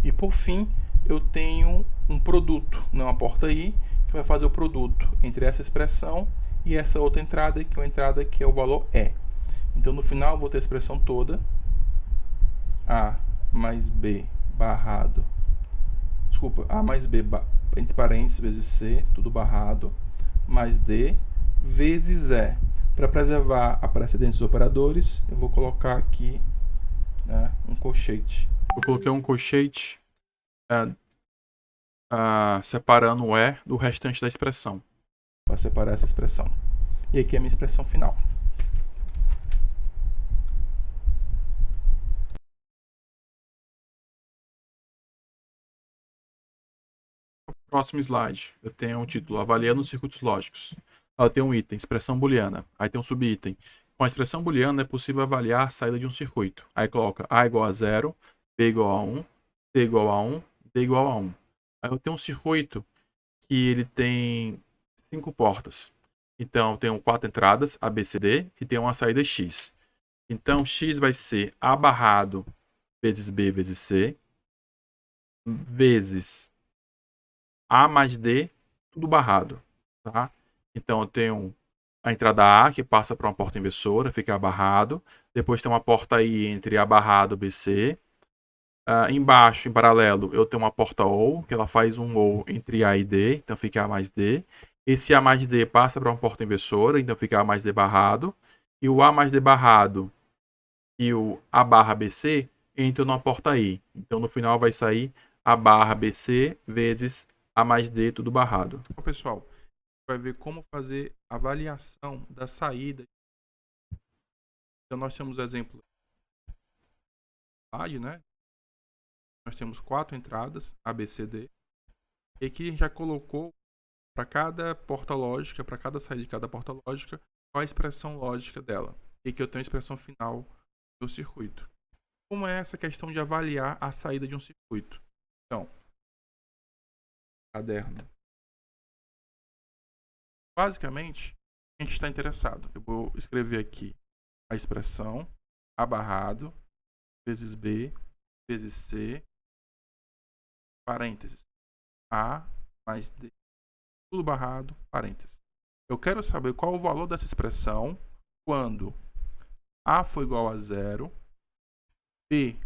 E, por fim, eu tenho um produto, não uma porta I, que vai fazer o produto entre essa expressão e essa outra entrada, que é uma entrada que é o valor E. Então, no final, eu vou ter a expressão toda, A mais B barrado, desculpa, A mais B, entre parênteses, vezes C, tudo barrado, mais D, vezes E. Para preservar a precedência dos operadores, eu vou colocar aqui, né, um colchete. Eu coloquei um colchete separando o E do restante da expressão. Para separar essa expressão. E aqui é a minha expressão final. Próximo slide, eu tenho um título, avaliando os circuitos lógicos. Ela tem um item, expressão booleana. Aí tem um subitem. Com a expressão booleana é possível avaliar a saída de um circuito. Aí coloca A igual a 0, B igual a 1, C igual a 1, D igual a 1. Aí eu tenho um circuito que ele tem 5 portas. Então, eu tenho 4 entradas, A, B, C, D, e tem uma saída X. Então, X vai ser A barrado vezes B vezes C, vezes A mais D, tudo barrado. Tá? Então, eu tenho a entrada A, que passa para uma porta inversora, fica A barrado. Depois tem uma porta I entre A barrado e BC. Embaixo, em paralelo, eu tenho uma porta OR, que ela faz um OR entre A e D, então fica A mais D. Esse A mais D passa para uma porta inversora, então fica A mais D barrado. E o A mais D barrado e o A barra BC entram numa porta I. Então, no final, vai sair A barra BC vezes A mais D, tudo barrado. Então, pessoal, vai ver como fazer a avaliação da saída. Então, nós temos o exemplo, né? Nós temos 4 entradas, A, B, C, D. E aqui a gente já colocou para cada porta lógica, para cada saída de cada porta lógica, qual a expressão lógica dela. E aqui eu tenho a expressão final do circuito. Como é essa questão de avaliar a saída de um circuito? Então, caderno. Basicamente, a gente está interessado. Eu vou escrever aqui a expressão A barrado vezes B vezes C, parênteses, A mais D, tudo barrado, parênteses. Eu quero saber qual o valor dessa expressão quando A for igual a 0, B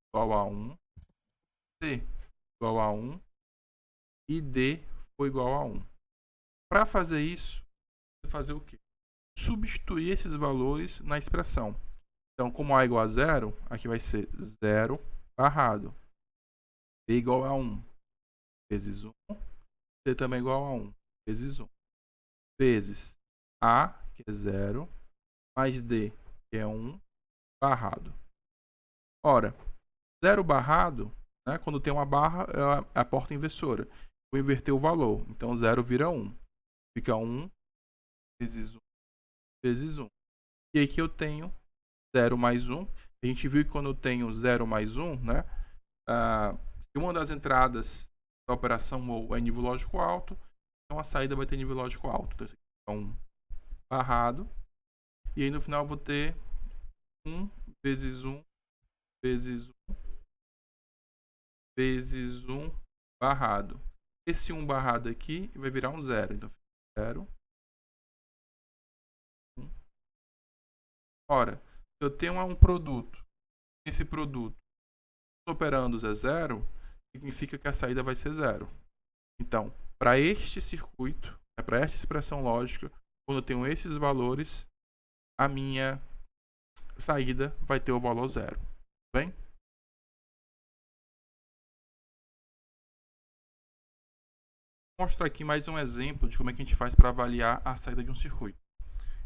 igual a 1, C igual a 1 e D for igual a 1. Para fazer isso, eu vou fazer o quê? Substituir esses valores na expressão. Então, como A é igual a 0, aqui vai ser 0 barrado. B igual a 1 vezes 1. C também é igual a 1 vezes 1. Vezes A, que é 0, mais D, que é 1, barrado. Ora, 0 barrado, né, quando tem uma barra, é a porta inversora. Vou inverter o valor. Então, 0 vira 1. Fica 1 vezes 1 vezes 1. E aqui eu tenho 0 mais 1. A gente viu que quando eu tenho 0 mais 1, né, se uma das entradas da operação ou é nível lógico alto, então a saída vai ter nível lógico alto. Então, esse aqui é um barrado. E aí no final eu vou ter 1 vezes 1 vezes 1 vezes 1 barrado. Esse 1 barrado aqui vai virar um 0. Então, 0. 1. Ora, se eu tenho um produto, esse produto operandos é 0, significa que a saída vai ser 0. Então, para este circuito, para esta expressão lógica, quando eu tenho esses valores, a minha saída vai ter o valor 0. Bem? Vou mostrar aqui mais um exemplo de como é que a gente faz para avaliar a saída de um circuito.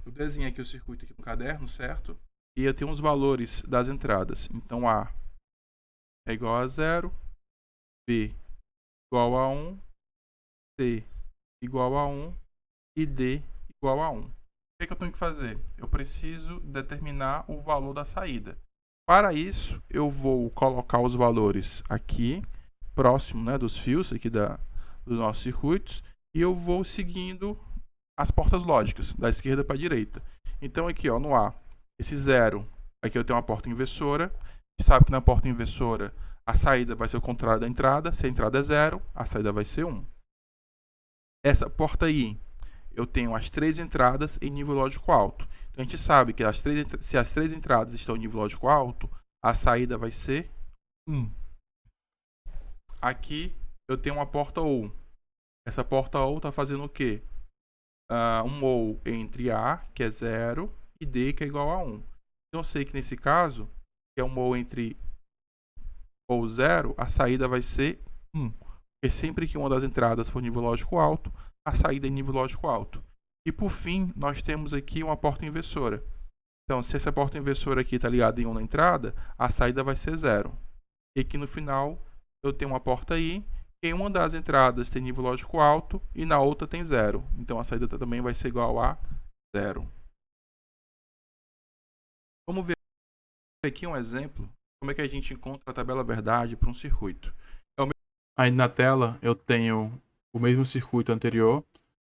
Eu desenho aqui o circuito aqui no caderno, certo? E eu tenho os valores das entradas. Então, A é igual a 0, B igual a 1, C igual a 1 e D igual a 1. O que eu tenho que fazer? Eu preciso determinar o valor da saída. Para isso, eu vou colocar os valores aqui, próximo, né, dos fios aqui dos nossos circuitos, e eu vou seguindo as portas lógicas, da esquerda para a direita. Então aqui, ó, no A, esse 0, aqui eu tenho uma porta inversora. A gente sabe que na porta inversora a saída vai ser o contrário da entrada. Se a entrada é 0, a saída vai ser 1. Essa porta I, eu tenho as 3 entradas em nível lógico alto. Então a gente sabe que se as 3 entradas estão em nível lógico alto, a saída vai ser 1. Aqui eu tenho uma porta OU. Essa porta OU está fazendo o quê? Um OU entre A, que é 0, e D, que é igual a 1. Então eu sei que nesse caso, que é um OU entre OU 0, a saída vai ser 1. Porque sempre que uma das entradas for nível lógico alto, a saída é nível lógico alto. E por fim, nós temos aqui uma porta inversora. Então, se essa porta inversora aqui está ligada em 1 na entrada, a saída vai ser 0. E aqui no final, eu tenho uma porta I, em uma das entradas tem nível lógico alto e na outra tem 0. Então, a saída também vai ser igual a 0. Vamos ver aqui um exemplo, como é que a gente encontra a tabela verdade para um circuito. Aí na tela eu tenho o mesmo circuito anterior,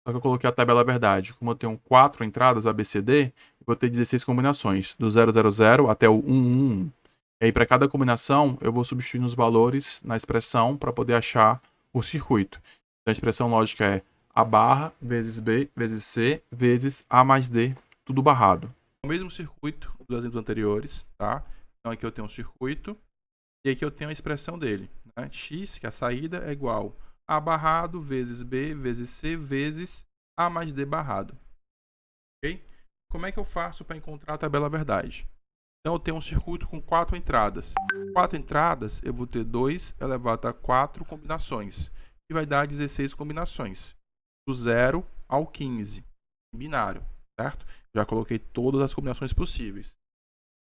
só que eu coloquei a tabela verdade. Como eu tenho 4 entradas ABCD, eu vou ter 16 combinações, do 000 até o 111. E aí para cada combinação eu vou substituindo os valores na expressão para poder achar o circuito. Então a expressão lógica é A barra vezes B vezes C vezes A mais D, tudo barrado. O mesmo circuito dos exemplos anteriores, tá? Então aqui eu tenho um circuito e aqui eu tenho a expressão dele, né? X, que é a saída, é igual a barrado vezes B vezes C vezes A mais D barrado. Ok? Como é que eu faço para encontrar a tabela verdade? Então, eu tenho um circuito com 4 entradas. 4 entradas, eu vou ter 2 elevado a 4 combinações, que vai dar 16 combinações, do 0 ao 15, binário, certo? Já coloquei todas as combinações possíveis.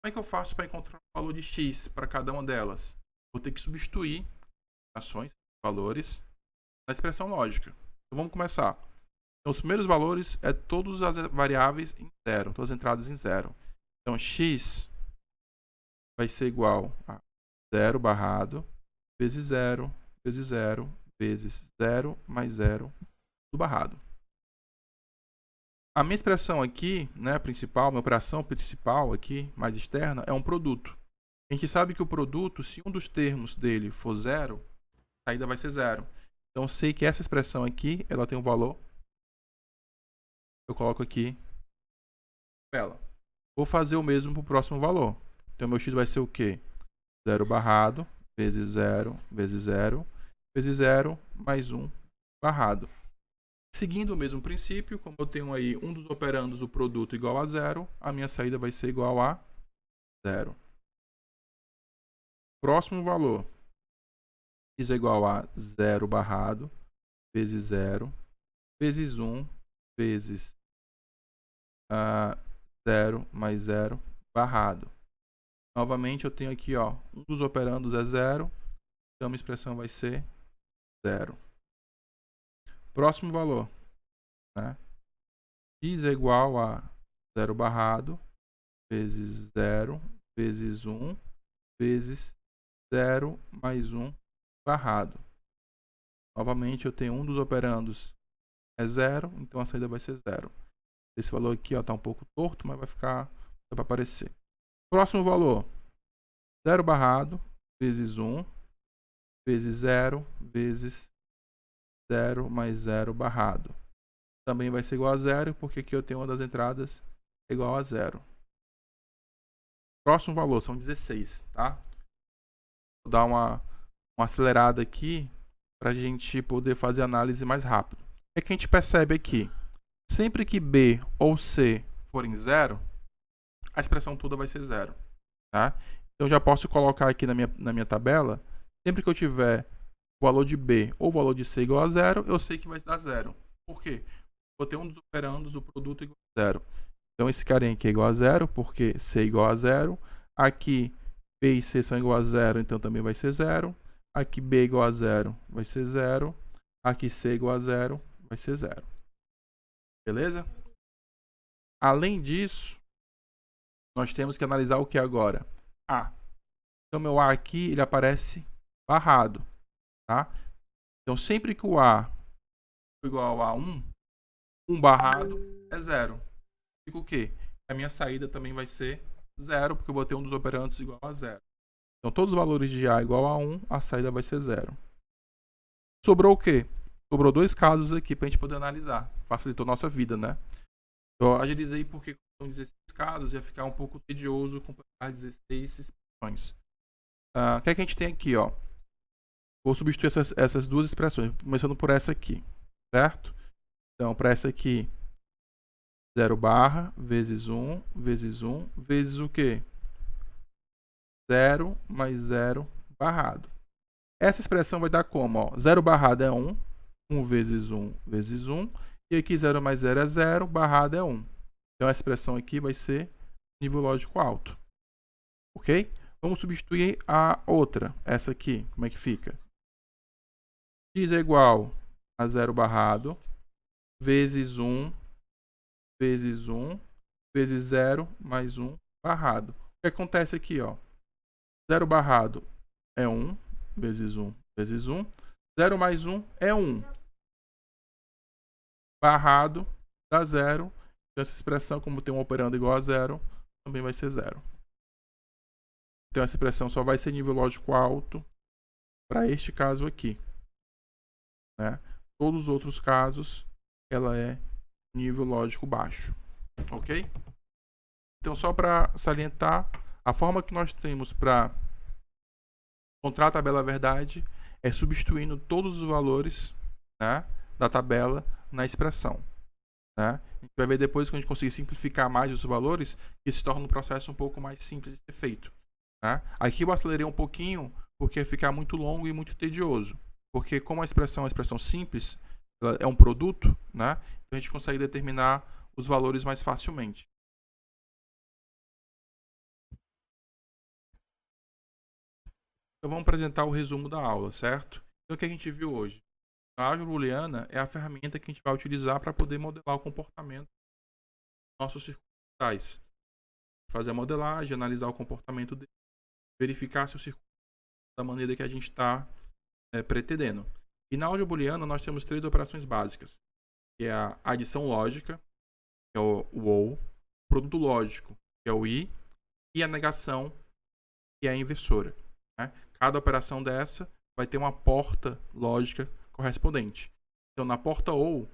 Como é que eu faço para encontrar o valor de x para cada uma delas? Vou ter que substituir ações, valores, na expressão lógica. Então, vamos começar. Então, os primeiros valores é todas as variáveis em 0, todas as entradas em 0. Então, x vai ser igual a 0 barrado vezes 0 vezes 0 vezes 0 mais 0 do barrado. A minha expressão aqui, né, principal, minha operação principal aqui, mais externa, é um produto. A gente sabe que o produto, se um dos termos dele for 0, a saída vai ser 0. Então, eu sei que essa expressão aqui, ela tem um valor. Eu coloco aqui ela. Vou fazer o mesmo para o próximo valor. Então, meu x vai ser o quê? 0 barrado vezes 0 vezes 0 vezes 0 mais 1 barrado. Seguindo o mesmo princípio, como eu tenho aí um dos operandos do produto igual a 0, a minha saída vai ser igual a 0. Próximo valor, x é igual a 0 barrado vezes 0 vezes 1 vezes 0 mais 0 barrado. Novamente, eu tenho aqui, ó, um dos operandos é 0, então a minha expressão vai ser 0. Próximo valor, né? X é igual a 0 barrado vezes 0 vezes 1 vezes 0 mais 1 barrado. Novamente, eu tenho um dos operandos é 0, então a saída vai ser 0. Esse valor aqui está um pouco torto, mas vai ficar para aparecer. Próximo valor, 0 barrado vezes 1 vezes 0 vezes 0 mais 0 barrado. Também vai ser igual a 0, porque aqui eu tenho uma das entradas igual a 0. Próximo valor são 16, tá? Vou dar uma acelerada aqui para a gente poder fazer a análise mais rápido. O que é que a gente percebe aqui? Sempre que B ou C forem 0, a expressão toda vai ser 0. Tá? Então, já posso colocar aqui na minha tabela, sempre que eu tiver o valor de B ou o valor de C igual a 0, eu sei que vai dar 0. Por quê? Vou ter um dos operandos do produto igual a 0. Então, esse carinha aqui é igual a 0, porque C é igual a 0. Aqui, B e C são igual a 0, então também vai ser 0. Aqui, B é igual a 0, vai ser 0. Aqui, C é igual a 0, vai ser 0. Beleza? Além disso, nós temos que analisar o que agora? A. Então, meu A aqui, ele aparece barrado. Tá? Então, sempre que o A for igual a 1, 1 barrado é 0. Fica o quê? A minha saída também vai ser 0, porque eu vou ter um dos operandos igual a 0. Então, todos os valores de A igual a 1, a saída vai ser 0. Sobrou o quê? Sobrou dois casos aqui para a gente poder analisar. Facilitou nossa vida, né? Eu agilizei porque com 16 casos ia ficar um pouco tedioso completar 16 expressões. O que é que a gente tem aqui, ó? Vou substituir essas duas expressões, começando por essa aqui, certo? Então, para essa aqui, 0 barra vezes 1 vezes 1 vezes o quê? 0 mais 0 barrado. Essa expressão vai dar como? Ó, 0 barrado é 1, 1 vezes 1 vezes 1, e aqui 0 mais 0 é 0, barrado é 1. Então, essa expressão aqui vai ser nível lógico alto. Ok? Vamos substituir a outra, essa aqui. Como é que fica? X é igual a 0 barrado vezes 1 vezes 1 vezes 0 mais 1 barrado. O que acontece aqui? Ó? 0 barrado é 1 vezes 1 vezes 1. 0 mais 1 é 1. Barrado dá 0. Então, essa expressão, como tem um operando igual a 0, também vai ser 0. Então, essa expressão só vai ser nível lógico alto para este caso aqui. Né? Todos os outros casos, ela é nível lógico baixo. Ok? Então, só para salientar, a forma que nós temos para encontrar a tabela verdade é substituindo todos os valores, né, da tabela na expressão. né? A gente vai ver depois, quando a gente conseguir simplificar mais os valores, que se torna um processo um pouco mais simples de ser feito. Tá? Aqui eu acelerei um pouquinho, porque ia ficar muito longo e muito tedioso. Porque como a expressão é uma expressão simples, ela é um produto, né? Então a gente consegue determinar os valores mais facilmente. Então vamos apresentar o resumo da aula, certo? Então o que a gente viu hoje? A álgebra booleana é a ferramenta que a gente vai utilizar para poder modelar o comportamento dos nossos circuitos digitais. Fazer a modelagem, analisar o comportamento dele, verificar se o circuito da maneira que a gente está pretendendo. E na álgebra booleana nós temos 3 operações básicas, que é a adição lógica, que é o OR, o produto lógico, que é o I, e a negação, que é a inversora. Né? Cada operação dessa vai ter uma porta lógica correspondente. Então, na porta OR,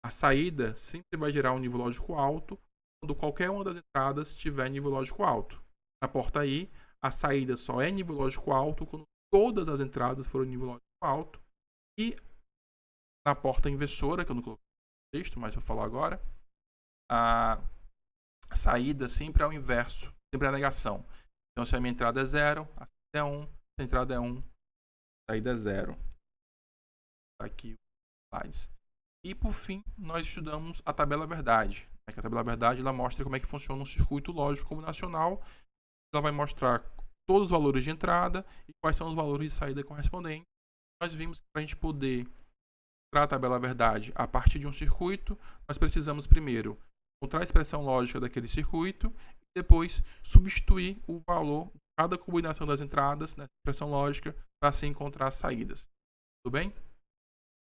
a saída sempre vai gerar um nível lógico alto quando qualquer uma das entradas tiver nível lógico alto. Na porta I, a saída só é nível lógico alto quando todas as entradas forem nível lógico alto. E na porta inversora, que eu não coloquei no texto, mas vou falar agora, a saída sempre é o inverso, sempre é a negação. Então, se a minha entrada é 0, a saída é 1, se a entrada é 1, a saída é 0. Tá aqui os slides. E, por fim, nós estudamos a tabela verdade. A tabela verdade ela mostra como é que funciona um circuito lógico combinacional. Ela vai mostrar todos os valores de entrada e quais são os valores de saída correspondentes. Nós vimos que para a gente poder encontrar a tabela verdade a partir de um circuito, nós precisamos primeiro encontrar a expressão lógica daquele circuito e depois substituir o valor de cada combinação das entradas nessa expressão lógica para assim encontrar as saídas. Tudo bem?